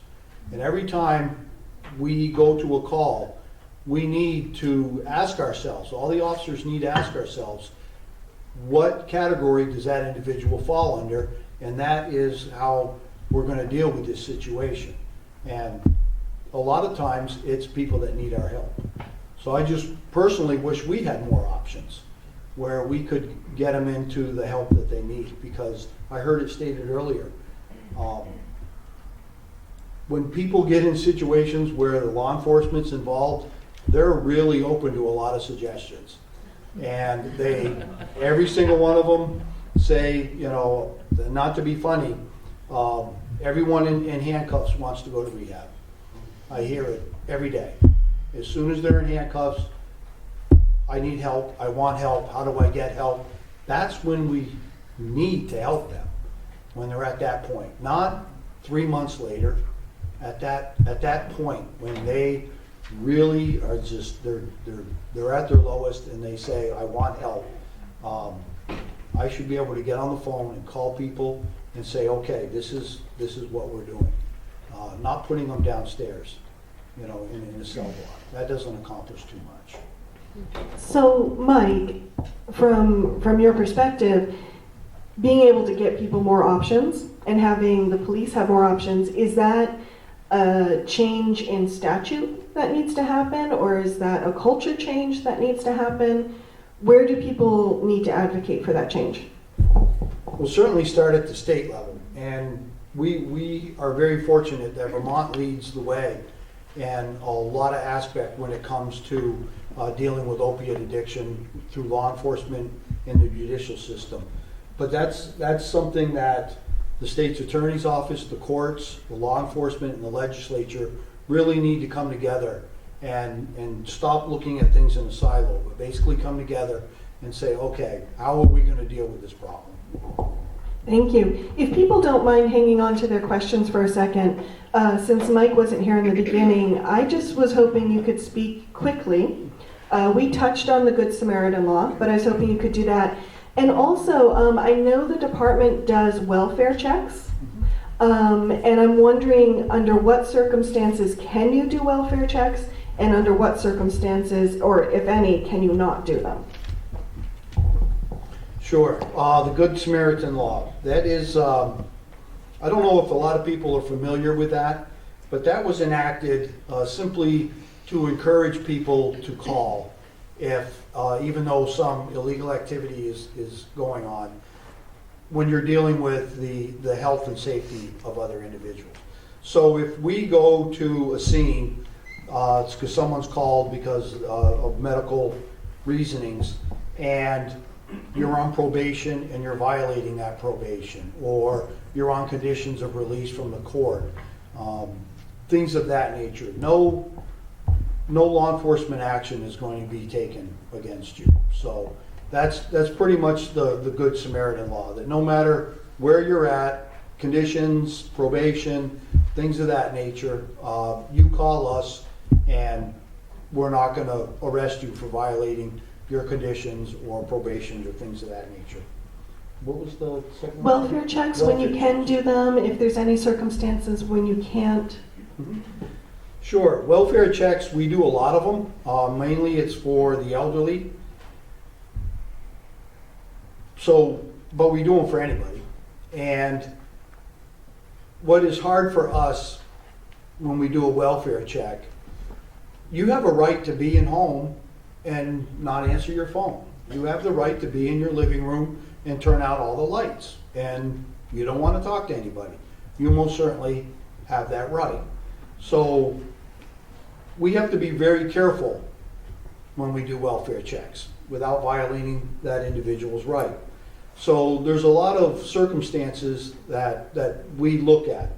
And every time we go to a call, we need to ask ourselves, all the officers need to ask ourselves, what category does that individual fall under? And that is how we're going to deal with this situation. And a lot of times it's people that need our help. So I just personally wish we had more options where we could get them into the help that they need, because I heard it stated earlier. When people get in situations where the law enforcement's involved, they're really open to a lot of suggestions. And every single one of them say, you know, not to be funny, everyone in handcuffs wants to go to rehab. I hear it every day. As soon as they're in handcuffs, I need help, I want help, how do I get help? That's when we need to help them, when they're at that point. Not 3 months later, at that point when they really are just, they're at their lowest and they say, I want help. I should be able to get on the phone and call people and say, okay, this is what we're doing. Not putting them downstairs, you know, in a cell block. That doesn't accomplish too much. So, Mike, from your perspective, being able to get people more options and having the police have more options, is that a change in statute that needs to happen, or is that a culture change that needs to happen? Where do people need to advocate for that change? We'll certainly start at the state level, and we are very fortunate that Vermont leads the way in a lot of aspect when it comes to dealing with opiate addiction through law enforcement and the judicial system. But that's something that the state's attorney's office, the courts, the law enforcement, and the legislature really need to come together and stop looking at things in a silo, but basically come together and say, okay, how are we going to deal with this problem? Thank you. If people don't mind hanging on to their questions for a second, since Mike wasn't here in the beginning, I just was hoping you could speak quickly. We touched on the Good Samaritan law, but I was hoping you could do that. And also, I know the department does welfare checks, and I'm wondering under what circumstances can you do welfare checks, and under what circumstances, or if any, can you not do them? Sure. The Good Samaritan law. That is, I don't know if a lot of people are familiar with that, but that was enacted simply to encourage people to call if, even though some illegal activity is going on, when you're dealing with the health and safety of other individuals. So if we go to a scene, it's because someone's called because of medical reasonings, and you're on probation and you're violating that probation, or you're on conditions of release from the court, things of that nature. No law enforcement action is going to be taken against you. So that's pretty much the Good Samaritan law, that no matter where you're at, conditions, probation, things of that nature, you call us and we're not going to arrest you for violating your conditions or probations or things of that nature. What was the second one? Welfare checks, when you can do them, if there's any circumstances when you can't. Sure. Welfare checks, we do a lot of them. Mainly it's for the elderly. So, but we do them for anybody. And what is hard for us when we do a welfare check, you have a right to be in home and not answer your phone. You have the right to be in your living room and turn out all the lights. And you don't want to talk to anybody. You most certainly have that right. So we have to be very careful when we do welfare checks without violating that individual's right. So there's a lot of circumstances that we look at.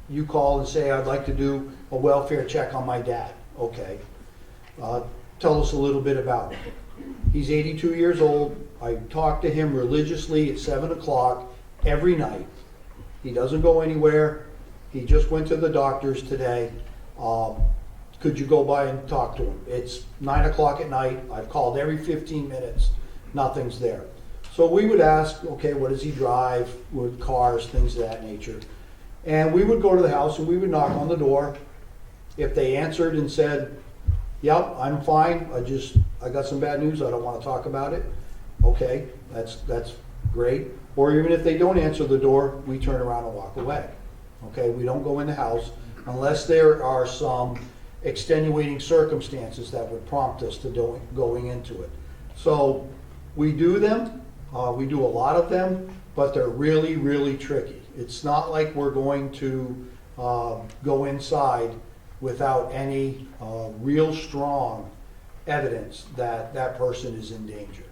You call and say, I'd like to do a welfare check on my dad. Okay. Tell us a little bit about him. He's 82 years old. I talk to him religiously at 7 o'clock every night. He doesn't go anywhere. He just went to the doctor's today. Could you go by and talk to him? It's 9 o'clock at night. I've called every 15 minutes. Nothing's there. So we would ask, okay, what does he drive? With cars, things of that nature. And we would go to the house and we would knock on the door. If they answered and said, yep, I'm fine, I got some bad news, I don't want to talk about it. Okay, that's great. Or even if they don't answer the door, we turn around and walk away. Okay, we don't go in the house unless there are some extenuating circumstances that would prompt us to going into it. So we do them, we do a lot of them, but they're really, really tricky. It's not like we're going to go inside without any real strong evidence that that person is in danger.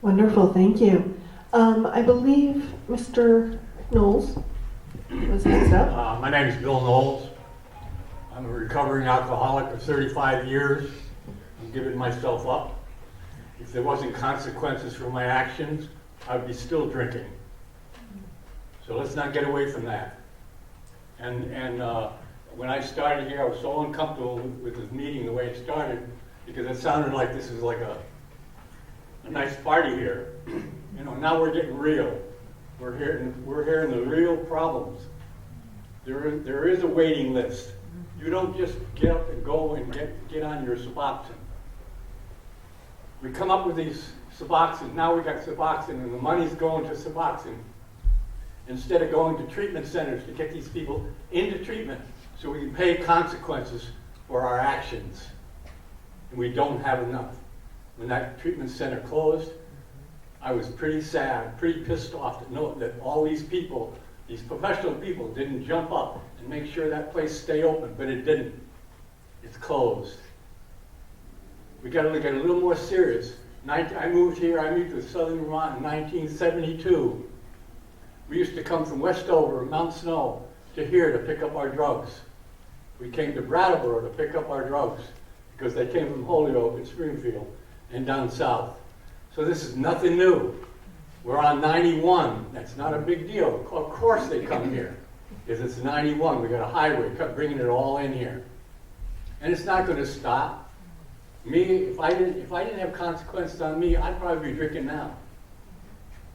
Wonderful, thank you. I believe Mr. Knowles was next up. My name is Bill Knowles. I'm a recovering alcoholic of 35 years. I'm giving myself up. If there wasn't consequences for my actions, I'd be still drinking. So let's not get away from that. And when I started here, I was so uncomfortable with this meeting, the way it started, because it sounded like this was like a nice party here. You know, now we're getting real. We're hearing the real problems. There is a waiting list. You don't just get up and go and get on your Suboxone. We come up with these Suboxone. Now we got Suboxone, and the money's going to Suboxone instead of going to treatment centers to get these people into treatment so we can pay consequences for our actions. And we don't have enough. When that treatment center closed, I was pretty sad, pretty pissed off to know that all these people, these professional people, didn't jump up and make sure that place stay open, but it didn't. It's closed. We got to get a little more serious. I moved to Southern Vermont in 1972. We used to come from Westover, Mount Snow, to here to pick up our drugs. We came to Brattleboro to pick up our drugs because they came from Holyoke and Springfield and down south. So this is nothing new. We're on 91. That's not a big deal. Of course they come here. If it's 91, we got a highway bringing it all in here. And it's not going to stop. Me, if I didn't have consequences on me, I'd probably be drinking now.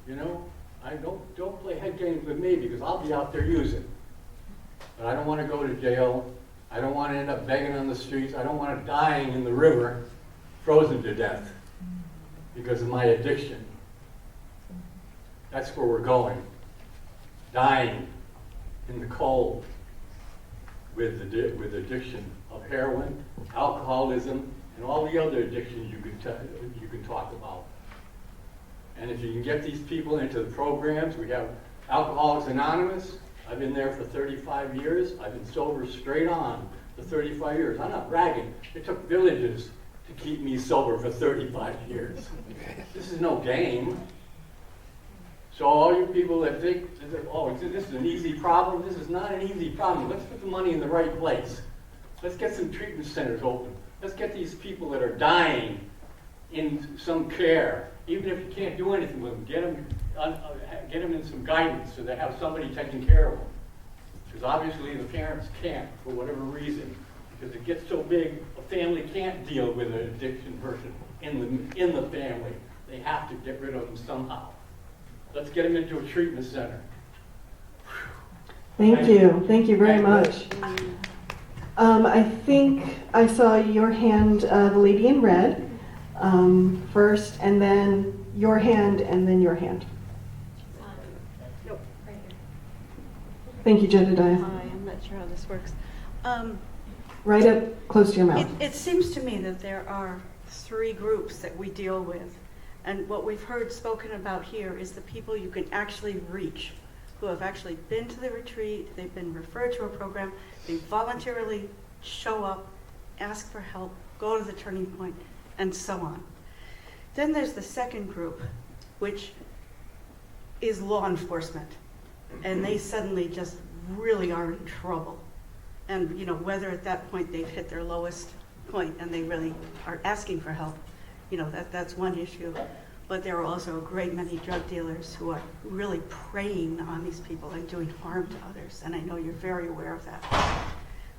You know? I don't play head games with me because I'll be out there using. But I don't want to go to jail. I don't want to end up begging on the streets. I don't want to dying in the river, frozen to death because of my addiction. That's where we're going. Dying in the cold with addiction of heroin, alcoholism, and all the other addictions you can talk about. And if you can get these people into the programs, we have Alcoholics Anonymous. I've been there for 35 years. I've been sober straight on for 35 years. I'm not bragging. It took villages to keep me sober for 35 years. This is no game. So all you people that think, oh, this is an easy problem, this is not an easy problem. Let's put the money in the right place. Let's get some treatment centers open. Let's get these people that are dying in some care. Even if you can't do anything with them, get them in some guidance so they have somebody taking care of them. Because obviously the parents can't for whatever reason. Because it gets so big, a family can't deal with an addiction person in the family. They have to get rid of them somehow. Let's get them into a treatment center. Thank you. Thank you very much. I think I saw your hand, the lady in red, first, and then your hand, and then your hand. Nope, right here. Thank you, Jedediah. Hi, I'm not sure how this works. Right up close to your mouth. It seems to me that there are 3 groups that we deal with. And what we've heard spoken about here is the people you can actually reach, who have actually been to the retreat, they've been referred to a program, they voluntarily show up, ask for help, go to the turning point, and so on. Then there's the second group, which is law enforcement. And they suddenly just really are in trouble. And whether at that point they've hit their lowest point and they really are asking for help, that's one issue. But there are also a great many drug dealers who are really preying on these people and doing harm to others. And I know you're very aware of that.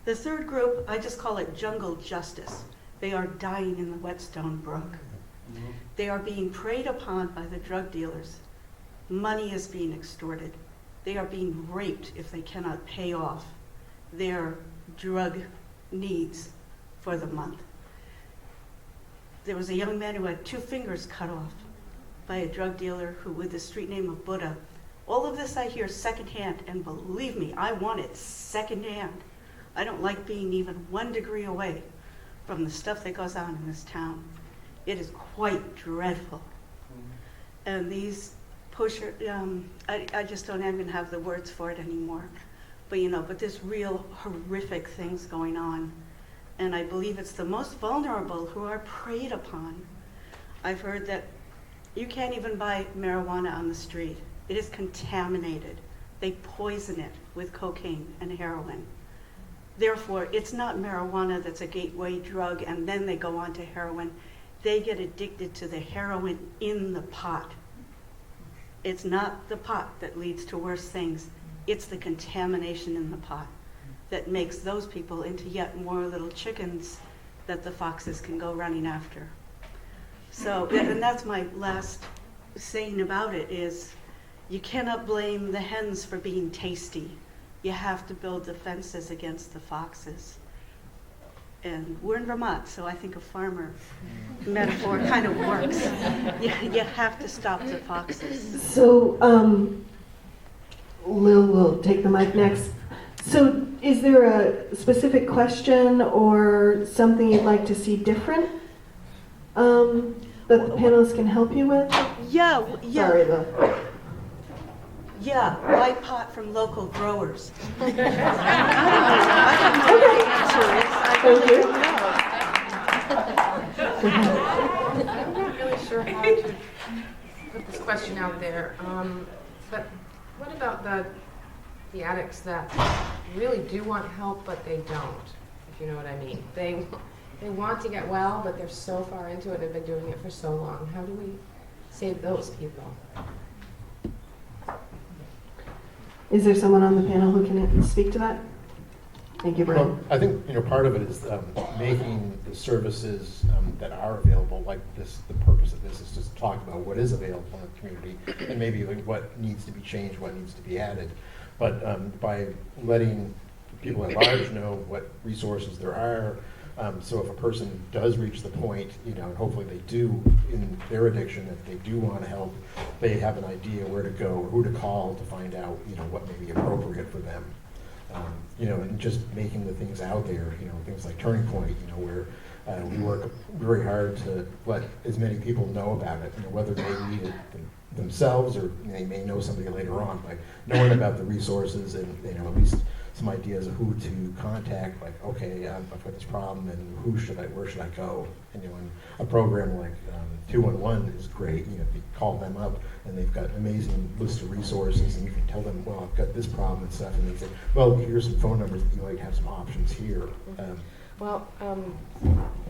The third group, I just call it jungle justice. They are dying in the Whetstone Brook. They are being preyed upon by the drug dealers. Money is being extorted. They are being raped if they cannot pay off their drug needs for the month. There was a young man who had 2 fingers cut off by a drug dealer who, with the street name of Buddha. All of this I hear secondhand, and believe me, I want it secondhand. I don't like being even 1 degree away from the stuff that goes on in this town. It is quite dreadful. And these pusher, I just don't even have the words for it anymore. But there's real horrific things going on. And I believe it's the most vulnerable who are preyed upon. I've heard that you can't even buy marijuana on the street. It is contaminated. They poison it with cocaine and heroin. Therefore, it's not marijuana that's a gateway drug and then they go on to heroin. They get addicted to the heroin in the pot. It's not the pot that leads to worse things. It's the contamination in the pot that makes those people into yet more little chickens that the foxes can go running after. So, and that's my last saying about it is, you cannot blame the hens for being tasty. You have to build defenses against the foxes. And we're in Vermont, so I think a farmer metaphor kind of works. You have to stop the foxes. So, Lil will take the mic next. So, is there a specific question or something you'd like to see different that the panelists can help you with? Yeah. Sorry, Lil. Yeah, buy pot from local growers. I don't know what the answer is. I really don't know. I'm not really sure how to put this question out there, but what about the addicts that really do want help but they don't, if you know what I mean? They want to get well, but they're so far into it, they've been doing it for so long. How do we save those people? Is there someone on the panel who can speak to that? Thank you, Brian. Well, I think part of it is making the services that are available, like this. The purpose of this is just to talk about what is available in the community and maybe what needs to be changed, what needs to be added. But by letting people at large know what resources there are, so if a person does reach the point, and hopefully they do in their addiction, if they do want help, they have an idea where to go, who to call to find out, what may be appropriate for them. And just making the things out there, things like Turning Point, where we work very hard to let as many people know about it, whether they need it themselves or they may know somebody later on, by knowing about the resources and at least some ideas of who to contact, like, okay, I've got this problem and where should I go? And a program like 211 is great. If you call them up and they've got an amazing list of resources, and you can tell them, well, I've got this problem and stuff, and they say, well, here's some phone numbers that you might have some options here.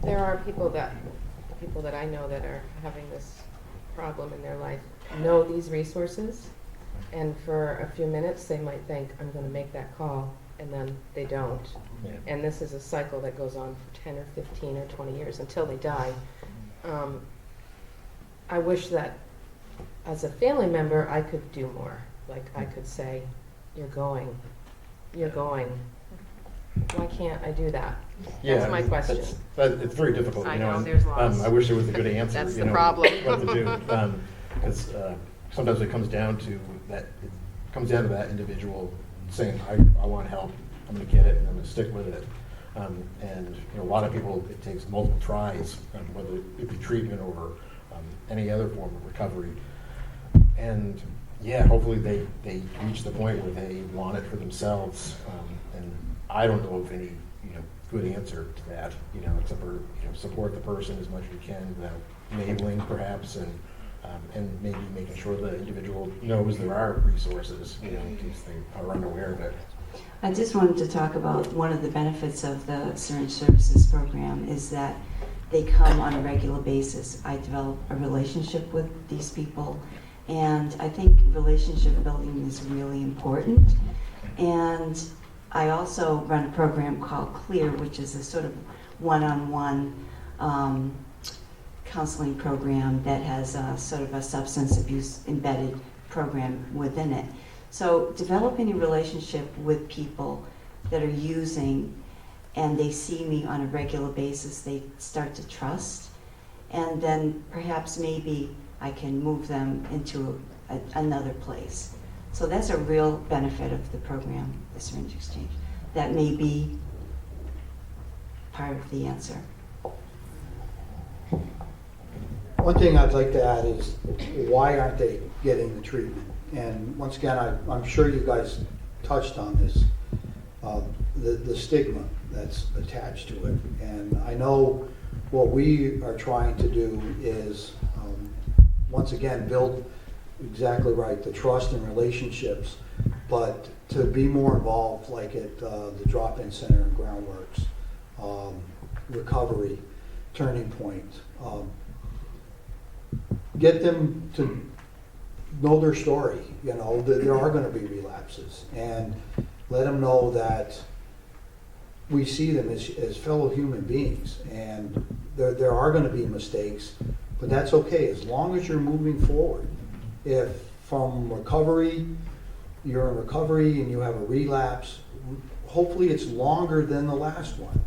There are people that I know that are having this problem in their life know these resources, and for a few minutes they might think, I'm going to make that call, and then they don't. Yeah. And this is a cycle that goes on for 10 or 15 or 20 years until they die. I wish that as a family member I could do more. Like I could say, you're going. Why can't I do that? That's my question. It's very difficult. I know, there's lots. I wish there was a good answer. That's the problem. What to do. Because sometimes it comes down to that. It comes down to that individual saying, I want help. I'm going to get it, and I'm going to stick with it. And a lot of people, it takes multiple tries, whether it be treatment or any other form of recovery. And yeah, hopefully they reach the point where they want it for themselves. And I don't know of any good answer to that, except for support the person as much as you can without enabling perhaps, and maybe making sure the individual knows there are resources, in case they are unaware of it. I just wanted to talk about one of the benefits of the Syringe Services program is that they come on a regular basis. I develop a relationship with these people, and I think relationship building is really important. And I also run a program called CLEAR, which is a sort of one-on-one counseling program that has sort of a substance abuse embedded program within it. So developing a relationship with people that are using and they see me on a regular basis, they start to trust, and then perhaps maybe I can move them into another place. So that's a real benefit of the program, the Syringe Exchange. That may be part of the answer. One thing I'd like to add is, why aren't they getting the treatment? And once again, I'm sure you guys touched on this, the stigma that's attached to it. And I know what we are trying to do is, once again, build exactly right, the trust and relationships, but to be more involved, like at the drop-in center and Groundworks, recovery, Turning Point, get them to know their story, that there are going to be relapses, and let them know that we see them as fellow human beings, and there are going to be mistakes, but that's okay as long as you're moving forward. If from recovery, you're in recovery and you have a relapse, hopefully it's longer than the last one.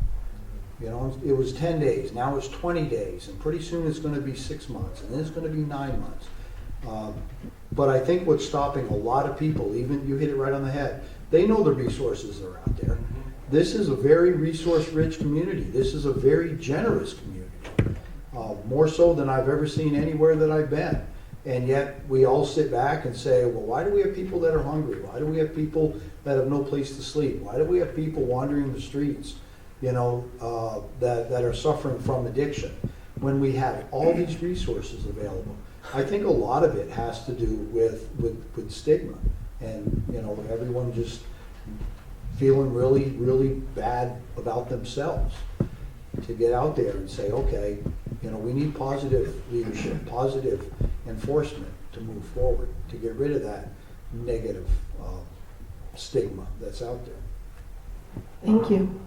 It was 10 days, now it's 20 days, and pretty soon it's going to be 6 months, and then it's going to be 9 months. But I think what's stopping a lot of people, even you hit it right on the head, they know the resources are out there. This is a very resource-rich community. This is a very generous community, more so than I've ever seen anywhere that I've been. And yet we all sit back and say, well, why do we have people that are hungry? Why do we have people that have no place to sleep? Why do we have people wandering the streets, that are suffering from addiction, when we have all these resources available? I think a lot of it has to do with stigma, and everyone just feeling really, really bad about themselves. To get out there and say, okay, we need positive leadership, positive enforcement to move forward, to get rid of that negative stigma that's out there. Thank you.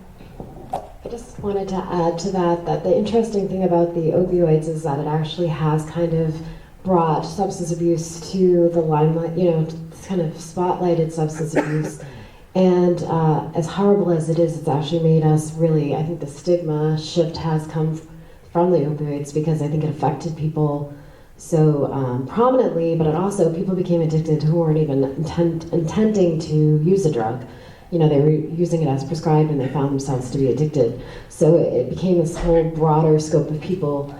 I just wanted to add to that the interesting thing about the opioids is that it actually has kind of brought substance abuse to the limelight, it's kind of spotlighted substance abuse. And as horrible as it is, it's actually made us really, I think the stigma shift has come from the opioids, because I think it affected people so prominently, but it also, people became addicted who weren't even intending to use a drug. they were using it as prescribed and they found themselves to be addicted. So it became this whole broader scope of people.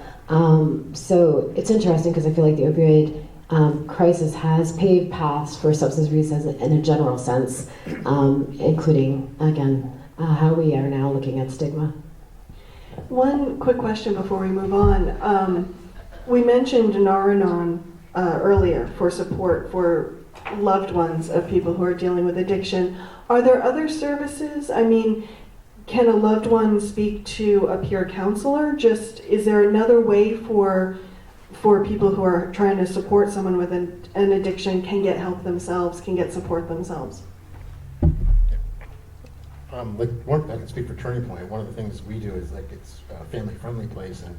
So it's interesting because I feel like the opioid crisis has paved paths for substance abuse in a general sense, including, again, how we are now looking at stigma. One quick question before we move on. We mentioned Naranon earlier for support for loved ones of people who are dealing with addiction. Are there other services? I mean, can a loved one speak to a peer counselor? Is there another way for people who are trying to support someone with an addiction can get help themselves, can get support themselves? I can speak for Turning Point. One of the things we do is it's a family-friendly place, and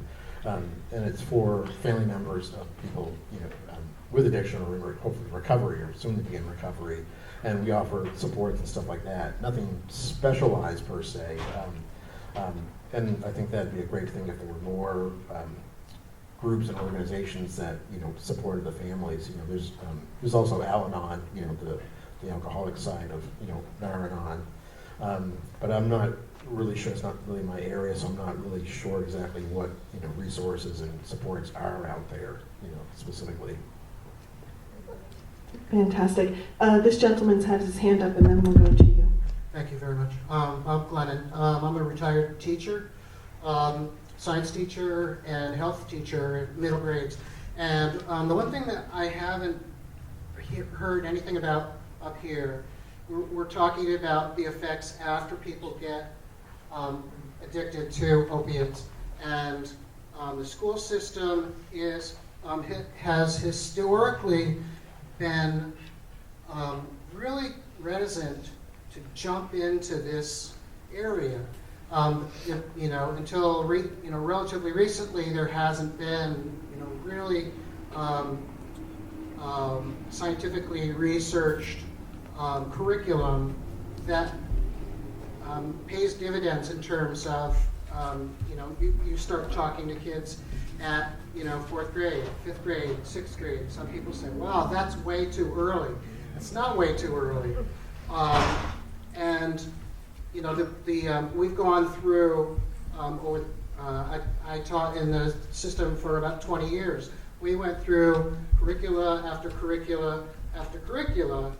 it's for family members of people with addiction or hopefully recovery or soon to be in recovery, and we offer supports and stuff like that. Nothing specialized per se, and I think that'd be a great thing if there were more groups and organizations that supported the families. There's also Al-Anon, the alcoholic side of Naranon. But I'm not really sure, it's not really my area, so I'm not really sure exactly what resources and supports are out there, specifically. Fantastic. This gentleman's has his hand up, and then we'll go to you. Thank you very much. I'm Glennon. I'm a retired teacher, science teacher and health teacher at middle grades. And the one thing that I haven't heard anything about up here, we're talking about the effects after people get addicted to opiates. And the school system has historically been really reticent to jump into this area. Until relatively recently, there hasn't been really scientifically researched curriculum that pays dividends in terms of you start talking to kids at 4th grade, 5th grade, 6th grade. Some people say, "Wow, that's way too early." It's not way too early, and we've gone through. I taught in the system for about 20 years. We went through curricula after curricula after curricula,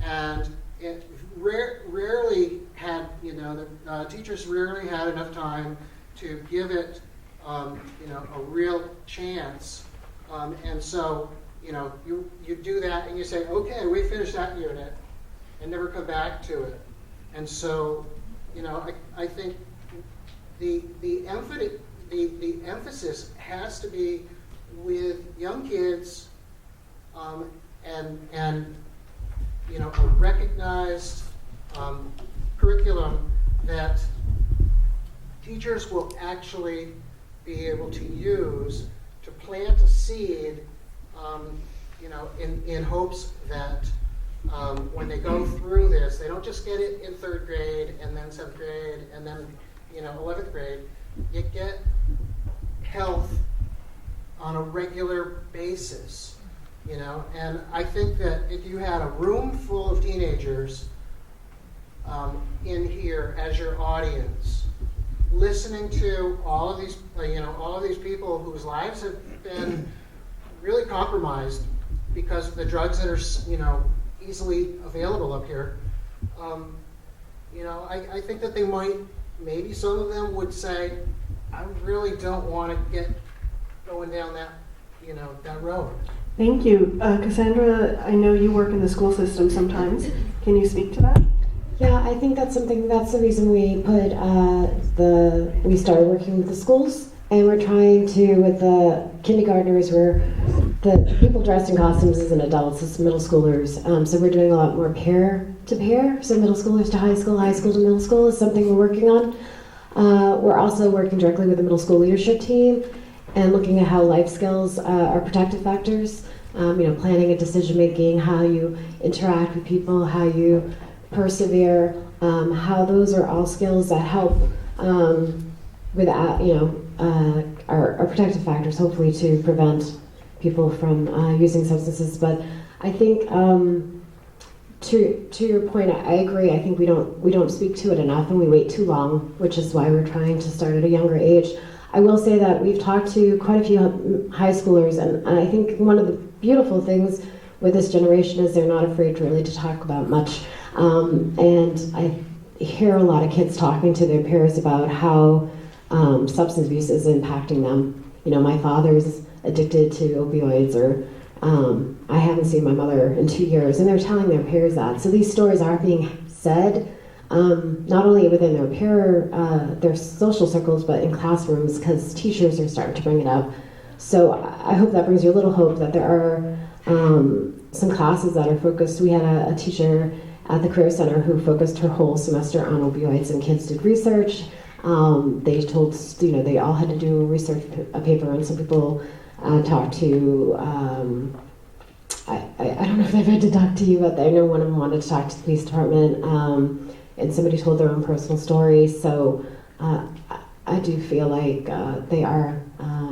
and it rarely had, the teachers rarely had enough time to give it, a real chance. And so, you do that and you say, okay, we finished that unit, and never come back to it. And so, I think the emphasis has to be with young kids, and a recognized curriculum that teachers will actually be able to use to plant a seed, in hopes that when they go through this, they don't just get it in 3rd grade and then 7th grade and then 11th grade. You get health on a regular basis. And I think that if you had a room full of teenagers in here as your audience, listening to all of these people whose lives have been really compromised because of the drugs that are easily available up here, I think that maybe some of them would say, I really don't want to get going down that road. Thank you. Cassandra, I know you work in the school system sometimes. Can you speak to that? Yeah, I think that's the reason we we started working with the schools, and we're trying to, with the kindergartners, where the people dressed in costumes as an adults, as middle schoolers. So we're doing a lot more pair to pair, so middle schoolers to high school to middle school is something we're working on. We're also working directly with the middle school leadership team and looking at how life skills are protective factors, planning and decision making, how you interact with people, how you persevere, how those are all skills that help with our protective factors, hopefully to prevent people from using substances. But I think to your point, I agree. I think we don't speak to it enough, and we wait too long, which is why we're trying to start at a younger age. I will say that we've talked to quite a few high schoolers, and I think one of the beautiful things with this generation is they're not afraid really to talk about much. And I hear a lot of kids talking to their peers about how substance abuse is impacting them. You know, my father's addicted to opioids, or I haven't seen my mother in 2 years, and they're telling their peers that. So these stories are being said, not only within their social circles, but in classrooms, because teachers are starting to bring it up. So I hope that brings you a little hope that there are some classes that are focused. We had a teacher at the Career Center who focused her whole semester on opioids, and kids did research. They told, they all had to do a paper, and some people talked to, I don't know if they've had to talk to you, but I know one of them wanted to talk to the police department, and somebody told their own personal story. So I do feel like they are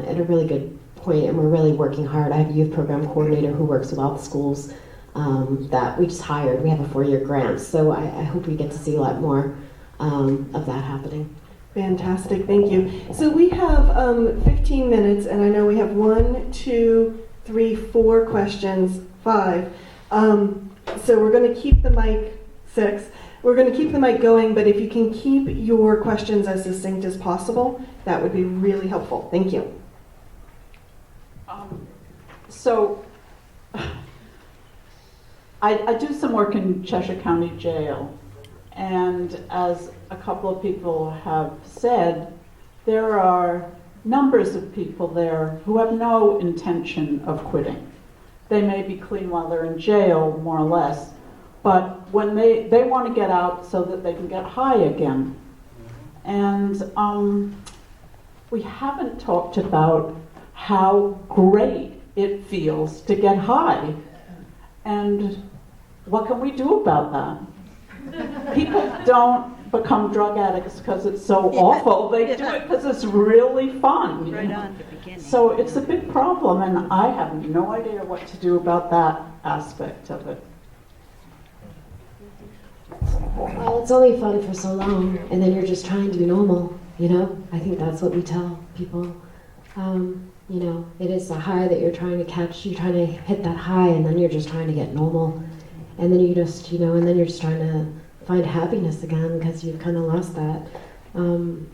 at a really good point, and we're really working hard. I have a youth program coordinator who works with all the schools that we just hired. We have a 4-year grant, so I hope we get to see a lot more of that happening. Fantastic, thank you. So we have 15 minutes, and I know we have 1, 2, 3, 4 questions, 5. So we're going to keep the mic, 6. We're going to keep the mic going, but if you can keep your questions as succinct as possible, that would be really helpful. Thank you. So I do some work in Cheshire County Jail, and as a couple of people have said, there are numbers of people there who have no intention of quitting. They may be clean while they're in jail, more or less, but when they want to get out so that they can get high again. And we haven't talked about how great it feels to get high. And what can we do about that? People don't become drug addicts because it's so awful. They do it because it's really fun. Right on. So it's a big problem, and I have no idea what to do about that aspect of it. Well, it's only fun for so long, and then you're just trying to be normal, you know? I think that's what we tell people. You know, it is the high that you're trying to catch. You're trying to hit that high, and then you're just trying to get normal. And then you just, and then you're just trying to find happiness again because you've kind of lost that.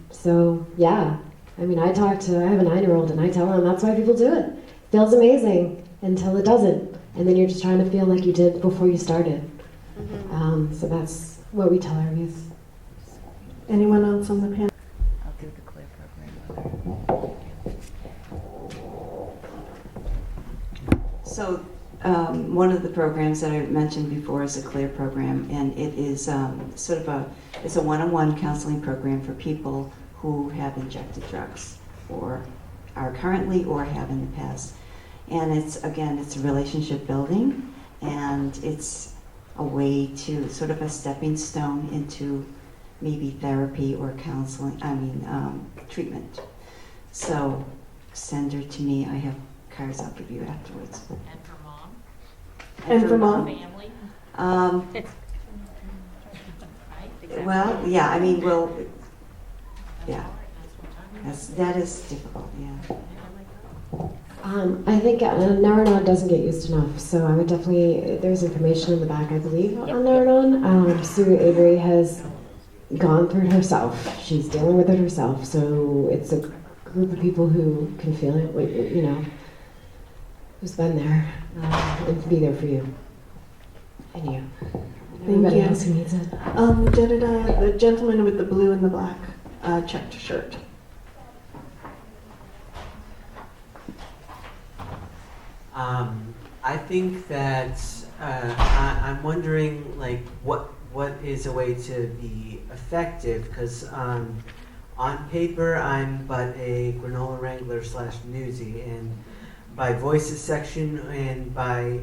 So, yeah. I mean, I have a 9-year-old, and I tell him that's why people do it. It feels amazing until it doesn't. And then you're just trying to feel like you did before you started. So that's what we tell our youth. Anyone else on the panel? I'll do the CLEAR program. So one of the programs that I mentioned before is a CLEAR program, and it is it's a one-on-one counseling program for people who have injected drugs or are currently or have in the past. And it's relationship building, and it's a way to sort of a stepping stone into maybe therapy or counseling, treatment. So send her to me. I have cards I'll give you afterwards. And for mom? And for mom? Family? Well, yeah, that is difficult, yeah. I think Naranon doesn't get used enough, so I would definitely, there's information in the back, I believe, on Naranon. Sue Avery has gone through it herself. She's dealing with it herself, so it's a group of people who can feel it, who's been there and be there for you. And you. Everybody else who needs it. Jedediah, the gentleman with the blue and the black checked shirt. I think that I'm wondering, what is a way to be effective? Because on paper, I'm but a granola wrangler / newsie, and by voices section and by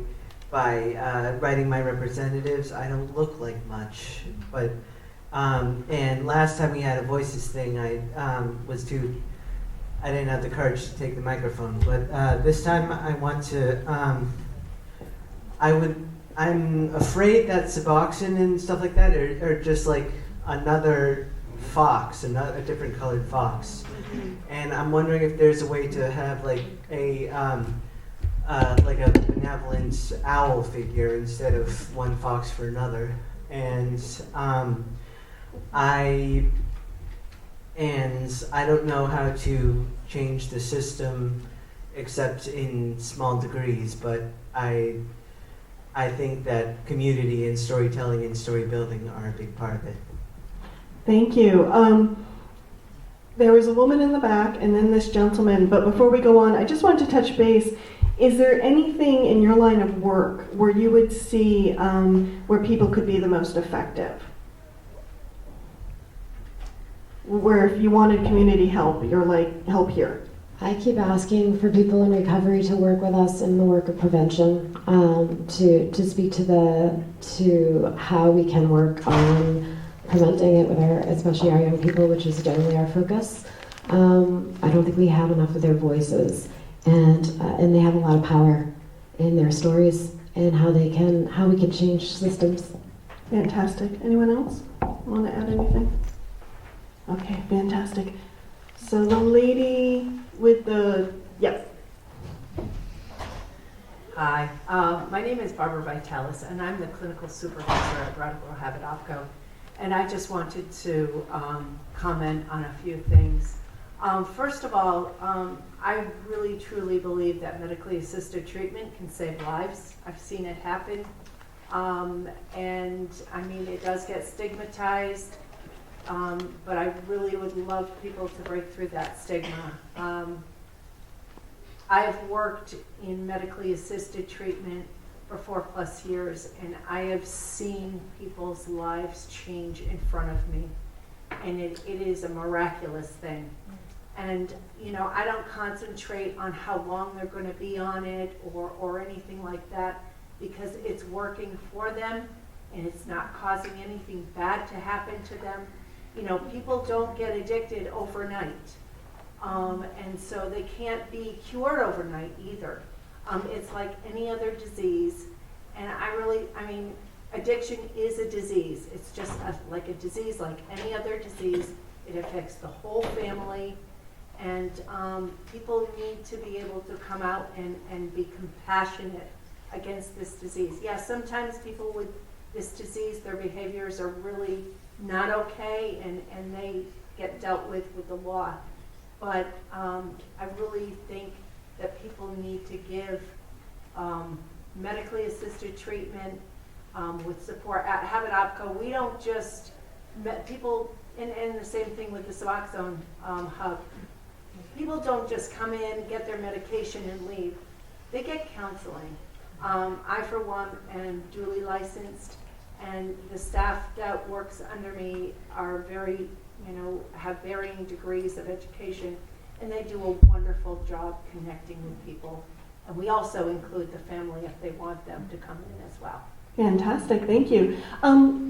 writing my representatives, I don't look like much. But and last time we had a voices thing, I didn't have the courage to take the microphone. But this time I want to. I'm afraid that Suboxone and stuff like that are just like another fox, a different colored fox. And I'm wondering if there's a way to have like a benevolent owl figure instead of one fox for another. And I don't know how to change the system except in small degrees, but I think that community and storytelling and story building are a big part of it. Thank you. There was a woman in the back and then this gentleman, but before we go on, I just wanted to touch base. Is there anything in your line of work where you would see where people could be the most effective? Where if you wanted community help, you're like, help here. I keep asking for people in recovery to work with us in the work of prevention, to speak to how we can work on preventing it with especially our young people, which is generally our focus. I don't think we have enough of their voices, and they have a lot of power in their stories and how we can change systems. Fantastic. Anyone else want to add anything? Okay, fantastic. So the lady with the, yep. Hi, my name is Barbara Vitalis, and I'm the clinical supervisor at Brattleboro Habit Opco. And I just wanted to comment on a few things. First of all, I really truly believe that medically assisted treatment can save lives. I've seen it happen. And I mean, it does get stigmatized. But I really would love people to break through that stigma. I've worked in medically assisted treatment for 4+ years, and I have seen people's lives change in front of me. And it is a miraculous thing. And, you know, I don't concentrate on how long they're going to be on it or anything like that, because it's working for them and it's not causing anything bad to happen to them. You know, people don't get addicted overnight, and so they can't be cured overnight either. It's like any other disease, and I mean, addiction is a disease. It's just like a disease like any other disease. It affects the whole family, and people need to be able to come out and be compassionate against this disease. Yeah, sometimes people with this disease, their behaviors are really not okay, and they get dealt with the law. But I really think that people need to give medically assisted treatment with support. At Habit Opco, we don't just, people, and the same thing with the Suboxone hub, people don't just come in, get their medication and leave. They get counseling. I, for one, am duly licensed, and the staff that works under me are very, have varying degrees of education, and they do a wonderful job connecting with people. And we also include the family if they want them to come in as well. Fantastic, thank you.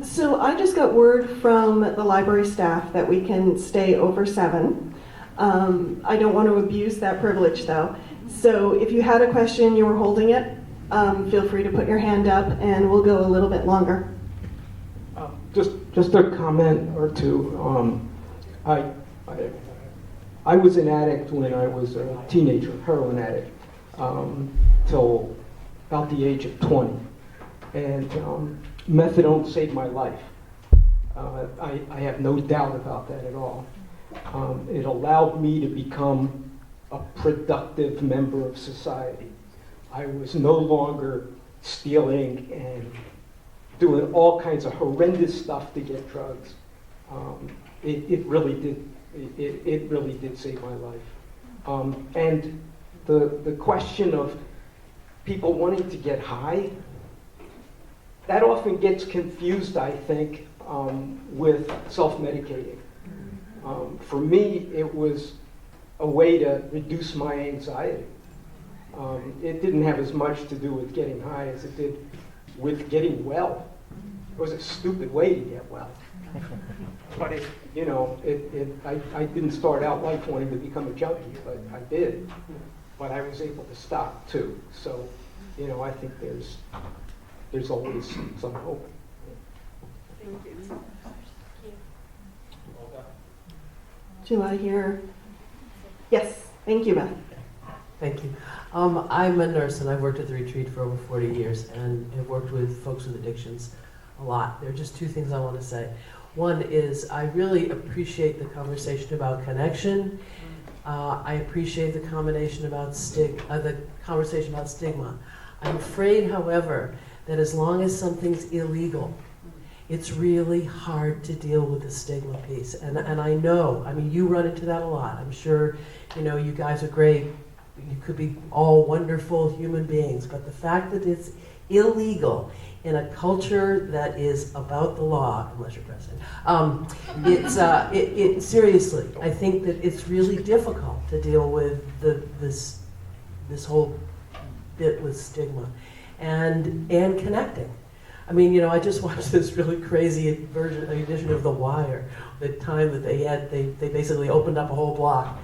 So I just got word from the library staff that we can stay over 7. I don't want to abuse that privilege though. So if you had a question, you were holding it, feel free to put your hand up and we'll go a little bit longer. Just a comment or two. I was an addict when I was a teenager, heroin addict, till about the age of 20. And methadone saved my life. I have no doubt about that at all. It allowed me to become a productive member of society. I was no longer stealing and doing all kinds of horrendous stuff to get drugs. It really did save my life. And the question of people wanting to get high, that often gets confused, I think, with self-medicating. For me, it was a way to reduce my anxiety. It didn't have as much to do with getting high as it did with getting well. It was a stupid way to get well. But I didn't start out life wanting to become a junkie, but I did. But I was able to stop too. So, I think there's always some hope. Thank you. Do I hear? Yes, thank you, Beth. Thank you. I'm a nurse and I've worked at the retreat for over 40 years and have worked with folks with addictions a lot. There are just two things I want to say. One is I really appreciate the conversation about connection. I appreciate the conversation about stigma. I'm afraid, however, that as long as something's illegal, it's really hard to deal with the stigma piece. And I know, I mean, you run into that a lot. I'm sure, you know, you guys are great. You could be all wonderful human beings, but the fact that it's illegal in a culture that is about the law, unless you're president, seriously, I think that it's really difficult to deal with this whole bit with stigma and connecting. I mean, you know, I just watched this really crazy edition of The Wire. The time that they basically opened up a whole block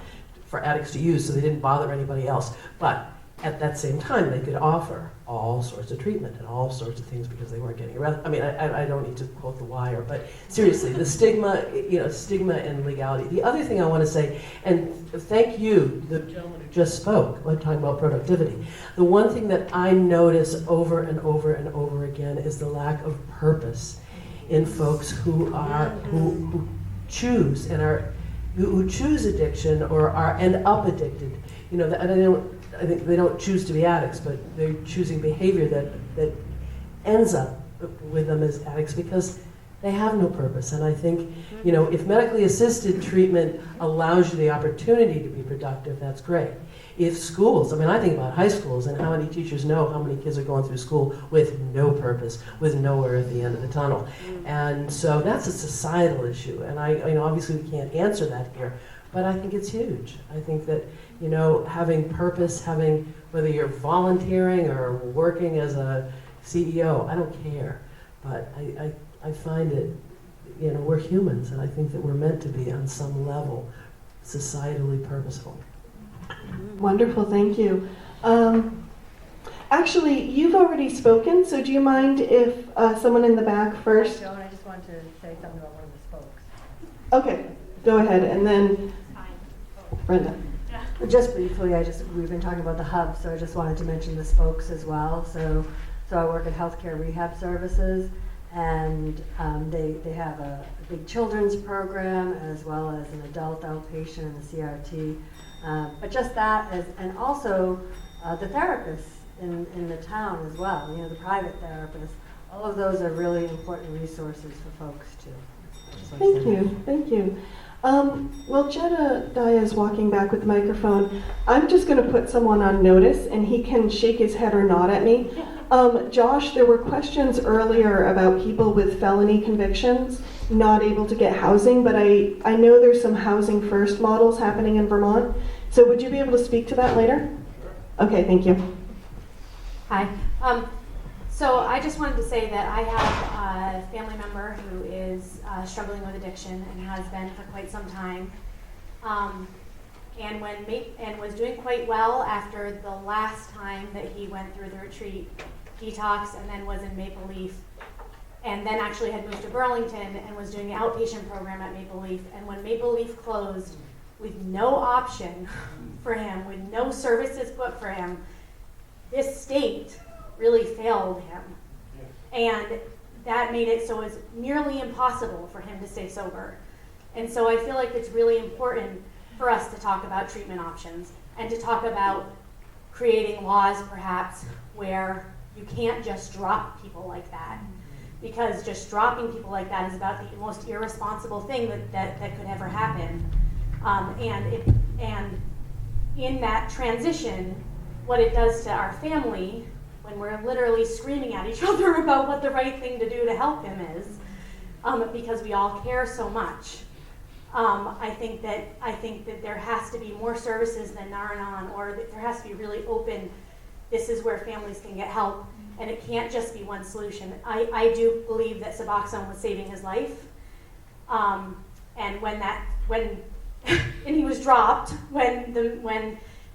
for addicts to use, so they didn't bother anybody else. But at that same time, they could offer all sorts of treatment and all sorts of things because they weren't getting arrested. I mean, I don't need to quote The Wire, but seriously, the stigma, you know, stigma and legality. The other thing I want to say, and thank you, the gentleman who just spoke, I'm talking about productivity. The one thing that I notice over and over and over again is the lack of purpose in folks who choose and are who choose addiction or end up addicted. You know, I think they don't choose to be addicts, but they're choosing behavior that ends up with them as addicts because they have no purpose. And I think, you know, if medically assisted treatment allows you the opportunity to be productive, that's great. If schools, I mean, I think about high schools and how many teachers know how many kids are going through school with no purpose, with nowhere at the end of the tunnel. And so that's a societal issue. And you know, obviously we can't answer that here, but I think it's huge. I think that, you know, having purpose, whether you're volunteering or working as a CEO, I don't care. But I find it, you know, we're humans, and I think that we're meant to be on some level societally purposeful. Wonderful, thank you. Actually, you've already spoken, so do you mind if someone in the back first? I don't, I just wanted to say something about one of the spokes. Okay, go ahead, and then Brenda. Just briefly, we've been talking about the hub, so I just wanted to mention the spokes as well. So I work at Healthcare Rehab Services, and they have a big children's program as well as an adult outpatient and the CRT. But just that, and also the therapists in the town as well, you know, the private therapists. All of those are really important resources for folks too. Thank you. Well, Jedediah is walking back with the microphone. I'm just going to put someone on notice, and he can shake his head or nod at me. Josh, there were questions earlier about people with felony convictions not able to get housing, but I know there's some housing first models happening in Vermont. So would you be able to speak to that later? Okay, thank you. Hi. So I just wanted to say that I have a family member who is struggling with addiction and has been for quite some time, and was doing quite well after the last time that he went through the retreat detox, and then was in Maple Leaf, and then actually had moved to Burlington and was doing the outpatient program at Maple Leaf. And when Maple Leaf closed, with no option for him, with no services put for him, this state really failed him. And that made it so it's nearly impossible for him to stay sober. And so I feel like it's really important for us to talk about treatment options and to talk about creating laws perhaps where you can't just drop people like that. Because just dropping people like that is about the most irresponsible thing that could ever happen. And in that transition, what it does to our family, when we're literally screaming at each other about what the right thing to do to help him is, because we all care so much. I think that there has to be more services than Nar-Anon, or that there has to be really open, this is where families can get help, and it can't just be one solution. I do believe that Suboxone was saving his life, and and he was dropped when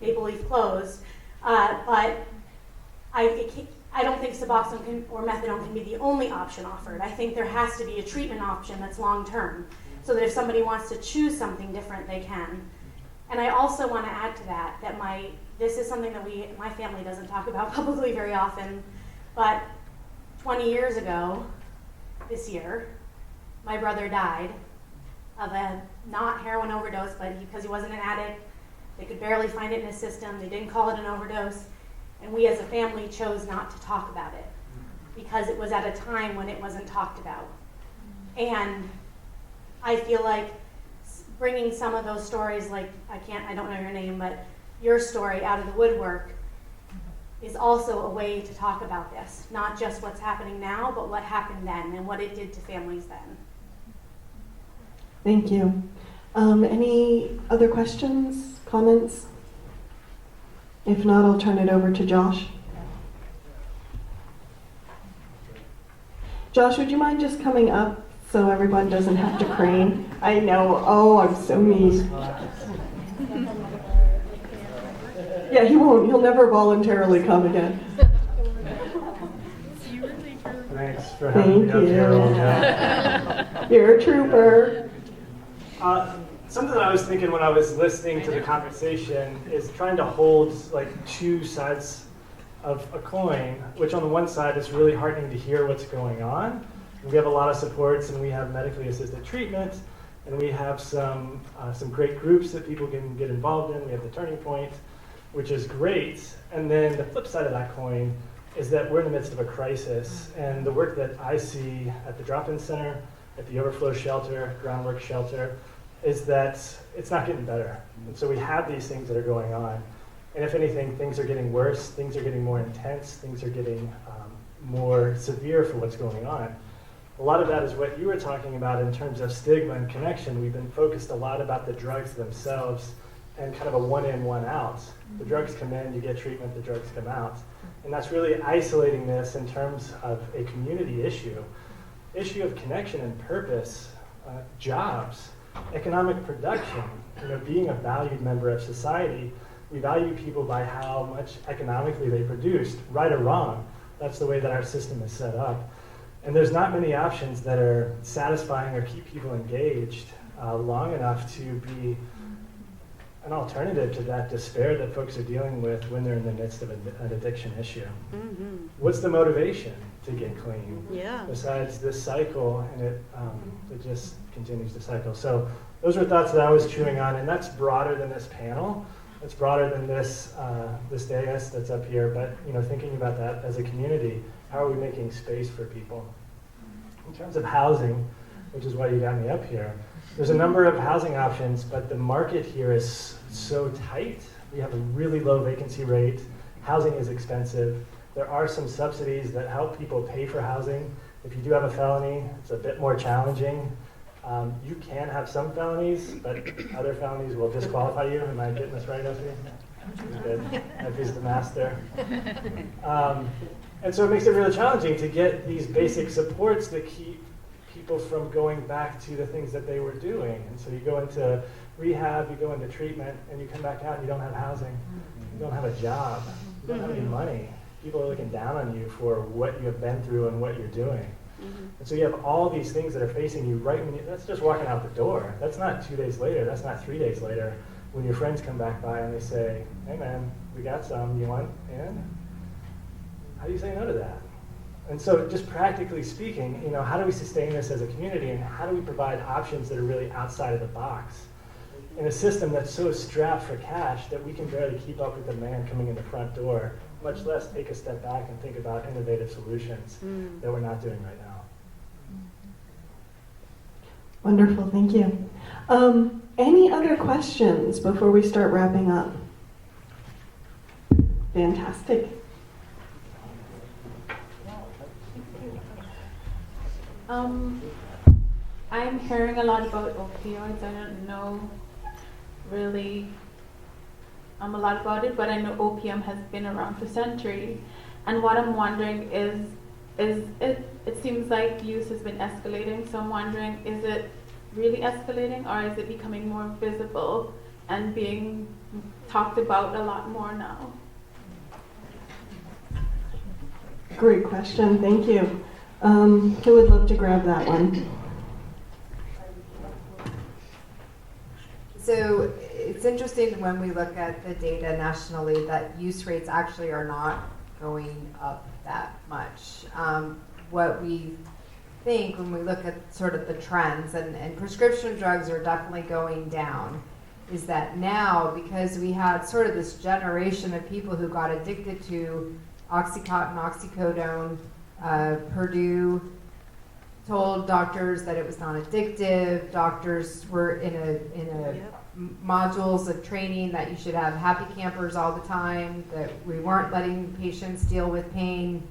Maple Leaf closed, but I don't think Suboxone or methadone can be the only option offered. I think there has to be a treatment option that's long-term, so that if somebody wants to choose something different, they can. And I also want to add to that, this is something that my family doesn't talk about publicly very often, but 20 years ago, this year, my brother died of a not heroin overdose, but because he wasn't an addict, they could barely find it in his system, they didn't call it an overdose, and we as a family chose not to talk about it because it was at a time when it wasn't talked about. And I feel like bringing some of those stories, like I don't know your name, but your story out of the woodwork is also a way to talk about this. Not just what's happening now, but what happened then and what it did to families then. Thank you. Any other questions, comments? If not, I'll turn it over to Josh. Josh, would you mind just coming up so everyone doesn't have to crane? I know. Oh, I'm so mean. Yeah, he won't. He'll never voluntarily come again. Thanks for having me up here. You're a trooper. Something that I was thinking when I was listening to the conversation is trying to hold like two sides of a coin, which on the one side is really heartening to hear what's going on. We have a lot of supports and we have medically assisted treatment and we have some great groups that people can get involved in. We have the Turning Point, which is great. And then the flip side of that coin is that we're in the midst of a crisis, and the work that I see at the drop-in center, at the overflow shelter, groundwork shelter, is that it's not getting better. And so we have these things that are going on. And if anything, things are getting worse, things are getting more intense, things are getting more severe for what's going on. A lot of that is what you were talking about in terms of stigma and connection. We've been focused a lot about the drugs themselves and kind of a one in, one out. The drugs come in, you get treatment, the drugs come out. And that's really isolating this in terms of a community issue of connection and purpose, jobs, economic production, being a valued member of society. We value people by how much economically they produced, right or wrong. That's the way that our system is set up. And there's not many options that are satisfying or keep people engaged long enough to be an alternative to that despair that folks are dealing with when they're in the midst of an addiction issue. Mm-hmm. What's the motivation to get clean? Yeah. Besides this cycle, and it just continues to cycle. So those were thoughts that I was chewing on, and that's broader than this panel. It's broader than this dais that's up here. But thinking about that as a community, how are we making space for people? In terms of housing, which is why you got me up here, there's a number of housing options, but the market here is so tight. We have a really low vacancy rate. Housing is expensive. There are some subsidies that help people pay for housing. If you do have a felony, it's a bit more challenging. You can have some felonies, but other felonies will disqualify you. Am I getting this right, Effie? Good. Effie's the master. And so it makes it really challenging to get these basic supports that keep people from going back to the things that they were doing. And so you go into rehab, you go into treatment, and you come back out and you don't have housing. You don't have a job. You don't have any money. People are looking down on you for what you have been through and what you're doing. And so you have all these things that are facing you right when that's just walking out the door. That's not 2 days later. That's not 3 days later when your friends come back by and they say, hey man, we got some, you want in? How do you say no to that? And so just practically speaking, how do we sustain this as a community, and how do we provide options that are really outside of the box in a system that's so strapped for cash that we can barely keep up with the man coming in the front door, much less take a step back and think about innovative solutions that we're not doing right now. Wonderful, thank you. Any other questions before we start wrapping up? Fantastic. I'm hearing a lot about opioids. I don't know really a lot about it, but I know opium has been around for centuries. And what I'm wondering is it seems like use has been escalating, so I'm wondering, is it really escalating, or is it becoming more visible and being talked about a lot more now? Great question, thank you. Who would love to grab that one? So it's interesting when we look at the data nationally that use rates actually are not going up that much. What we think when we look at sort of the trends, and prescription drugs are definitely going down, is that now, because we had sort of this generation of people who got addicted to Oxycontin, oxycodone, Purdue told doctors that it was non-addictive. Doctors were in a modules of training that you should have happy campers all the time, that we weren't letting patients deal with pain.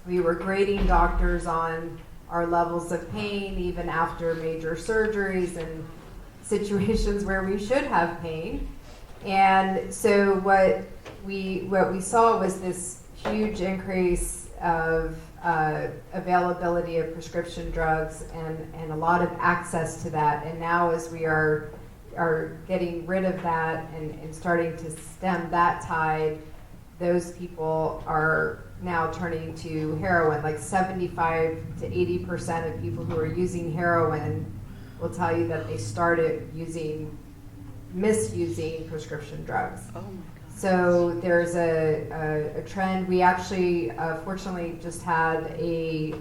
We were grading doctors on our levels of pain even after major surgeries and situations where we should have pain. And so what we saw was this huge increase of availability of prescription drugs and a lot of access to that. And now as we are getting rid of that and starting to stem that tide, those people are now turning to heroin. Like 75 to 80% of people who are using heroin will tell you that they started misusing prescription drugs. Oh my God. So there's a trend. We actually, fortunately, just had a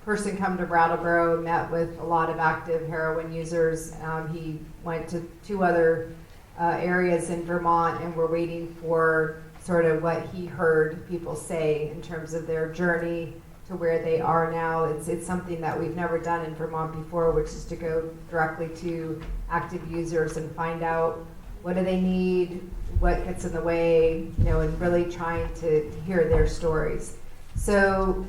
person come to Brattleboro, met with a lot of active heroin users. He went to 2 other areas in Vermont, and we're waiting for sort of what he heard people say in terms of their journey to where they are now. It's something that we've never done in Vermont before, which is to go directly to active users and find out what do they need, what gets in the way, and really trying to hear their stories. So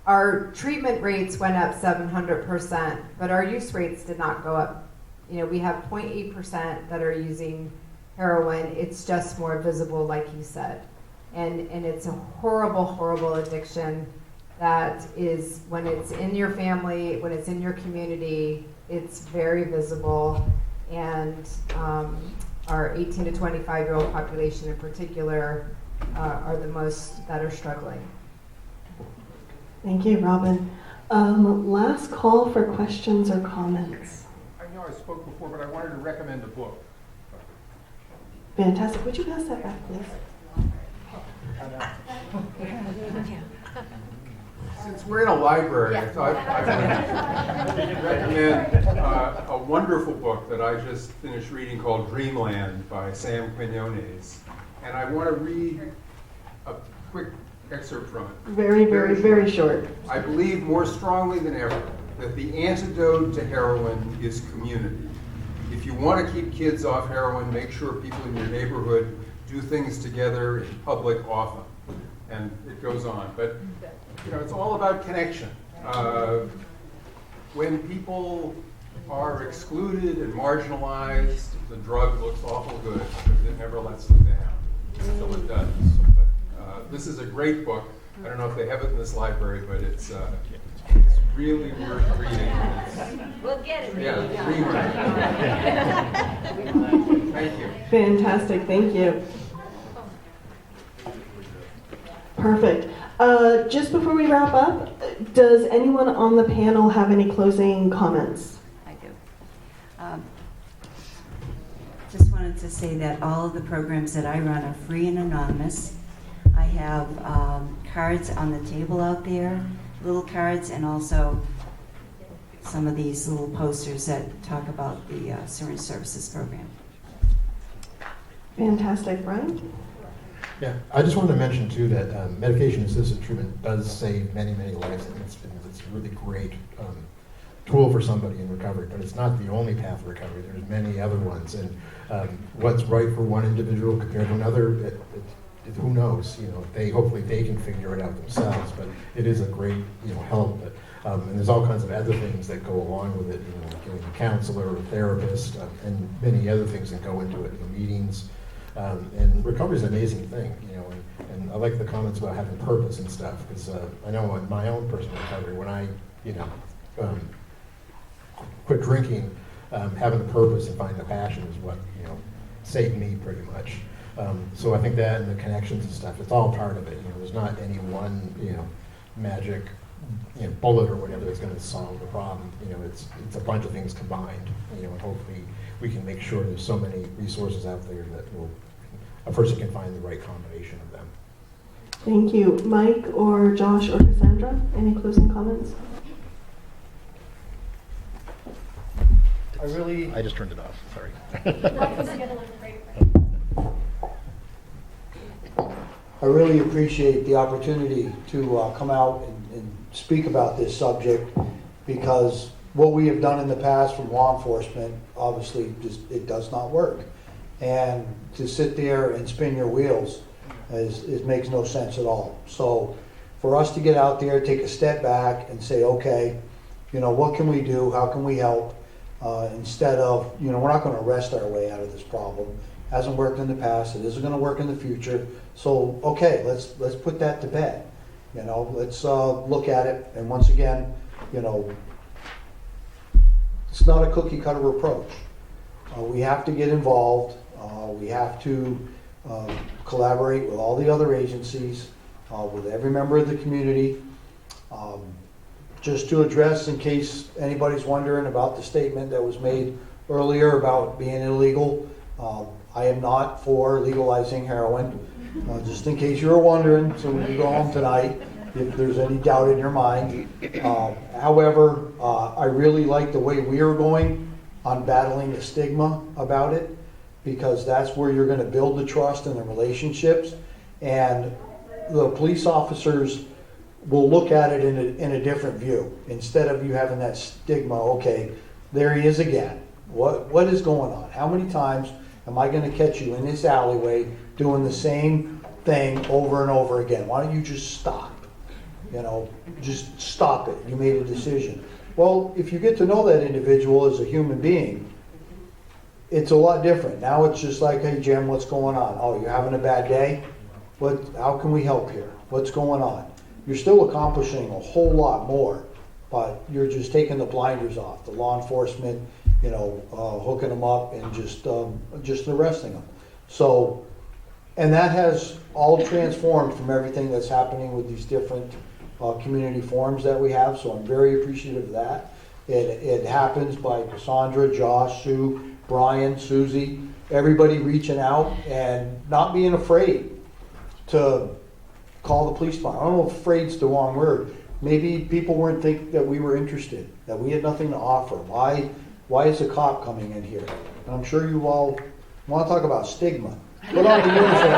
our treatment rates went up 700%, but our use rates did not go up. We have 0.8% that are using heroin. It's just more visible, like you said. And it's a horrible, horrible addiction that is, when it's in your family, when it's in your community, it's very visible. And our 18 to 25-year-old population in particular are the most that are struggling. Thank you, Robin. Last call for questions or comments. I know I spoke before, but I wanted to recommend a book. Fantastic. Would you pass that back, please? Since we're in a library, I thought I would recommend a wonderful book that I just finished reading called Dreamland by Sam Quinones. And I want to read a quick excerpt from it. Very, very, very short. I believe more strongly than ever that the antidote to heroin is community. If you want to keep kids off heroin, make sure people in your neighborhood do things together in public often. And it goes on. But it's all about connection. When people are excluded and marginalized, the drug looks awful good because it never lets them down until it does. But this is a great book. I don't know if they have it in this library, but it's really worth reading. We'll get it. Yeah, Thank you. Fantastic, thank you. Perfect. Just before we wrap up, does anyone on the panel have any closing comments? I do. Just wanted to say that all of the programs that I run are free and anonymous. I have cards on the table out there, little cards, and also some of these little posters that talk about the Syringe Services program. Fantastic, Brian? Yeah, I just wanted to mention too that medication-assisted treatment does save many, many lives, and it's a really great tool for somebody in recovery. But it's not the only path to recovery. There's many other ones, and what's right for one individual compared to another, who knows? Hopefully they can figure it out themselves. But it is a great help. But, and there's all kinds of other things that go along with it. Like a counselor, a therapist, and many other things that go into it. Meetings. And recovery is an amazing thing, and I like the comments about having purpose and stuff, because I know in my own personal recovery, when I, quit drinking, having a purpose and finding a passion is what, saved me pretty much. So I think that and the connections and stuff, it's all part of it. There's not any one, magic, bullet or whatever that's going to solve the problem. It's a bunch of things combined. And hopefully we can make sure there's so many resources out there that a person can find the right combination of them. Thank you. Mike or Josh or Cassandra, any closing comments? I just turned it off, sorry. I really appreciate the opportunity to come out and speak about this subject, because what we have done in the past from law enforcement, obviously, it does not work. And to sit there and spin your wheels it makes no sense at all. So for us to get out there, take a step back and say, okay, what can we do? How can we help? Instead of, we're not going to arrest our way out of this problem. Hasn't worked in the past. It isn't going to work in the future. So, okay, let's put that to bed. Let's look at it. And once again, it's not a cookie cutter approach. We have to get involved. We have to collaborate with all the other agencies, with every member of the community. Just to address, in case anybody's wondering about the statement that was made earlier about being illegal, I am not for legalizing heroin. Just in case you were wondering, so when you go home tonight, if there's any doubt in your mind. However, I really like the way we are going on battling the stigma about it, because that's where you're going to build the trust and the relationships, and the police officers will look at it in a different view. Instead of you having that stigma, okay, there he is again. What is going on? How many times am I going to catch you in this alleyway doing the same thing over and over again? Why don't you just stop? Just stop it. You made a decision. Well, if you get to know that individual as a human being, it's a lot different. Now it's just like, hey, Jim, what's going on? Oh, you're having a bad day? How can we help here? What's going on? You're still accomplishing a whole lot more, but you're just taking the blinders off. The law enforcement, hooking them up and just arresting them. So, and that has all transformed from everything that's happening with these different community forums that we have. So I'm very appreciative of that. It happens by Cassandra, Josh, Sue, Brian, Susie, everybody reaching out and not being afraid to call the police department. I don't know if afraid's the wrong word. Maybe people weren't thinking that we were interested, that we had nothing to offer. Why is a cop coming in here? And I'm sure you all want to talk about stigma. Put on the uniform.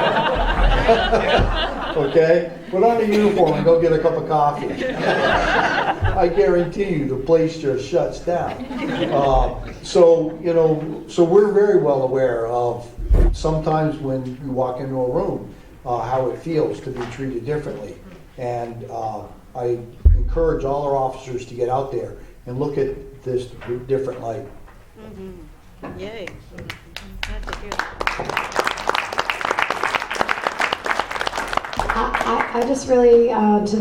Okay? Put on the uniform and go get a cup of coffee. I guarantee you the place just shuts down. So we're very well aware of sometimes when you walk into a room, how it feels to be treated differently. And I encourage all our officers to get out there and look at this different light. Mm-hmm. Yay. Glad to hear that. I just really, to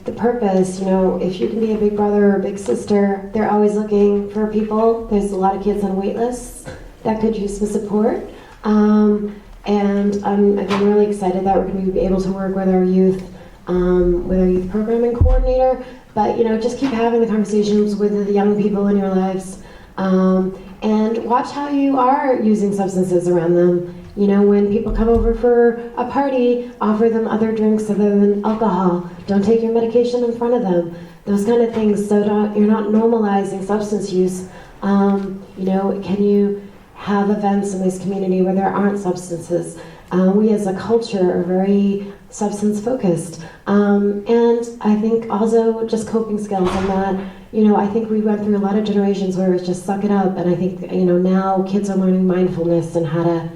the purpose, if you can be a big brother or a big sister, they're always looking for people. There's a lot of kids on wait lists that could use some support. And I'm again really excited that we're going to be able to work with our youth programming coordinator. But just keep having the conversations with the young people in your lives, and watch how you are using substances around them. When people come over for a party, offer them other drinks other than alcohol. Don't take your medication in front of them. Those kind of things, so you're not normalizing substance use. Can you have events in this community where there aren't substances? We as a culture are very substance focused. And I think also just coping skills and that, I think we went through a lot of generations where it was just suck it up. And I think, now kids are learning mindfulness and how to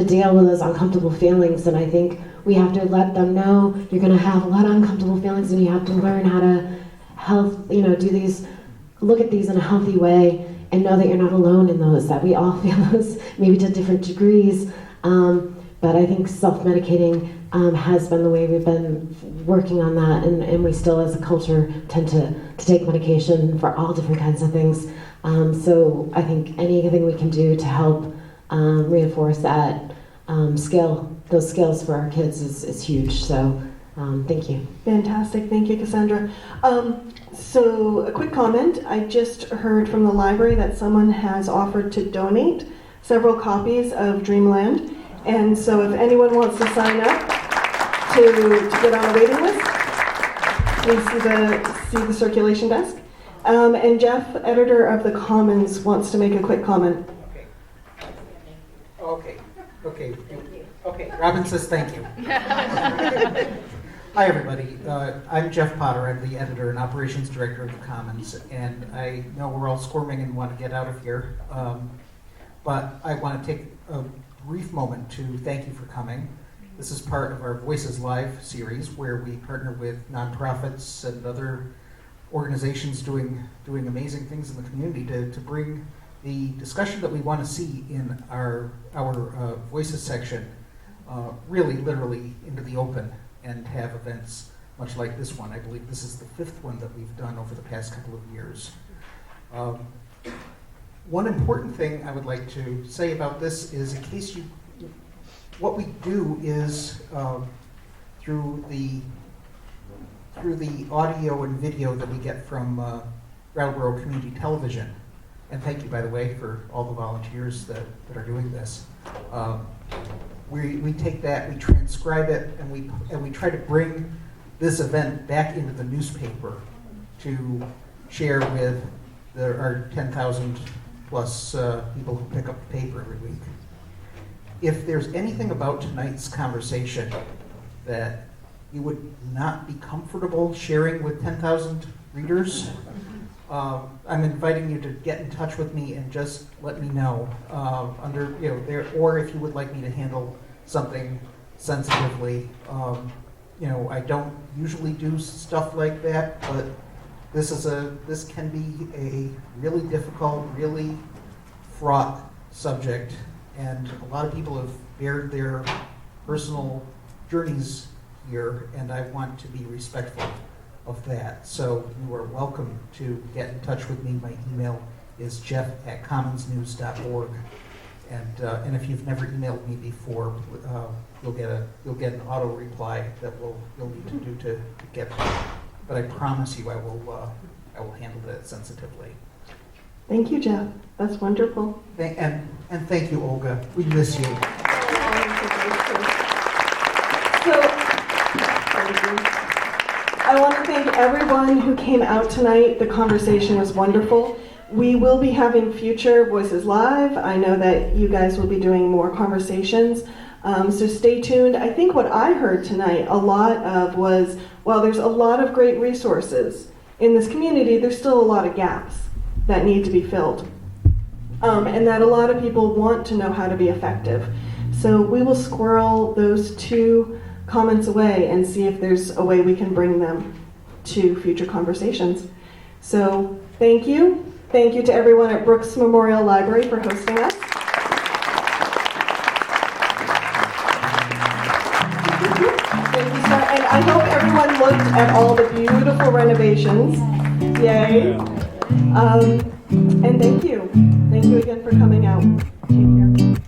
deal with those uncomfortable feelings. And I think we have to let them know you're going to have a lot of uncomfortable feelings and you have to learn how to do these, look at these in a healthy way and know that you're not alone in those, that we all feel those, maybe to different degrees. But I think self-medicating has been the way we've been working on that, and we still as a culture tend to take medication for all different kinds of things. So I think anything we can do to help reinforce that those skills for our kids is huge. So thank you. Fantastic. Thank you, Cassandra. So a quick comment. I just heard from the library that someone has offered to donate several copies of Dreamland. And so if anyone wants to sign up to get on a waiting list, please see the circulation desk. And Jeff, editor of the Commons, wants to make a quick comment. Okay. Robin says thank you. Hi, everybody. I'm Jeff Potter. I'm the editor and operations director of the Commons, and I know we're all squirming and want to get out of here, but I want to take a brief moment to thank you for coming. This is part of our Voices Live series, where we partner with nonprofits and other organizations doing amazing things in the community to bring the discussion that we want to see in our Voices section really literally into the open, and have events much like this one. I believe this is the 5th one that we've done over the past couple of years. One important thing I would like to say about this is, in case what we do is through the audio and video that we get from Brattleboro Community Television, and thank you, by the way, for all the volunteers that are doing this. We take that, we transcribe it, and we try to bring this event back into the newspaper to share with our 10,000 plus people who pick up the paper every week. If there's anything about tonight's conversation that you would not be comfortable sharing with 10,000 readers, I'm inviting you to get in touch with me and just let me know or if you would like me to handle something sensitively. I don't usually do stuff like that, but this can be a really difficult, really fraught subject, and a lot of people have bared their personal journeys here, and I want to be respectful of that. So you are welcome to get in touch with me. My email is jeff@commonsnews.org, and if you've never emailed me before, you'll get an auto reply that you'll need to do to get. But I promise you, I will handle that sensitively. Thank you, Jeff. That's wonderful. And thank you, Olga. We miss you. I want to thank everyone who came out tonight. The conversation was wonderful. We will be having future Voices Live. I know that you guys will be doing more conversations. So stay tuned. I think what I heard tonight a lot of was, while there's a lot of great resources in this community, there's still a lot of gaps that need to be filled. And that a lot of people want to know how to be effective. So we will squirrel those 2 comments away and see if there's a way we can bring them to future conversations. So thank you. Thank you to everyone at Brooks Memorial Library for hosting us. Thank you, sir. And I hope everyone looked at all the beautiful renovations. Yay. And thank you. Thank you again for coming out. Take care.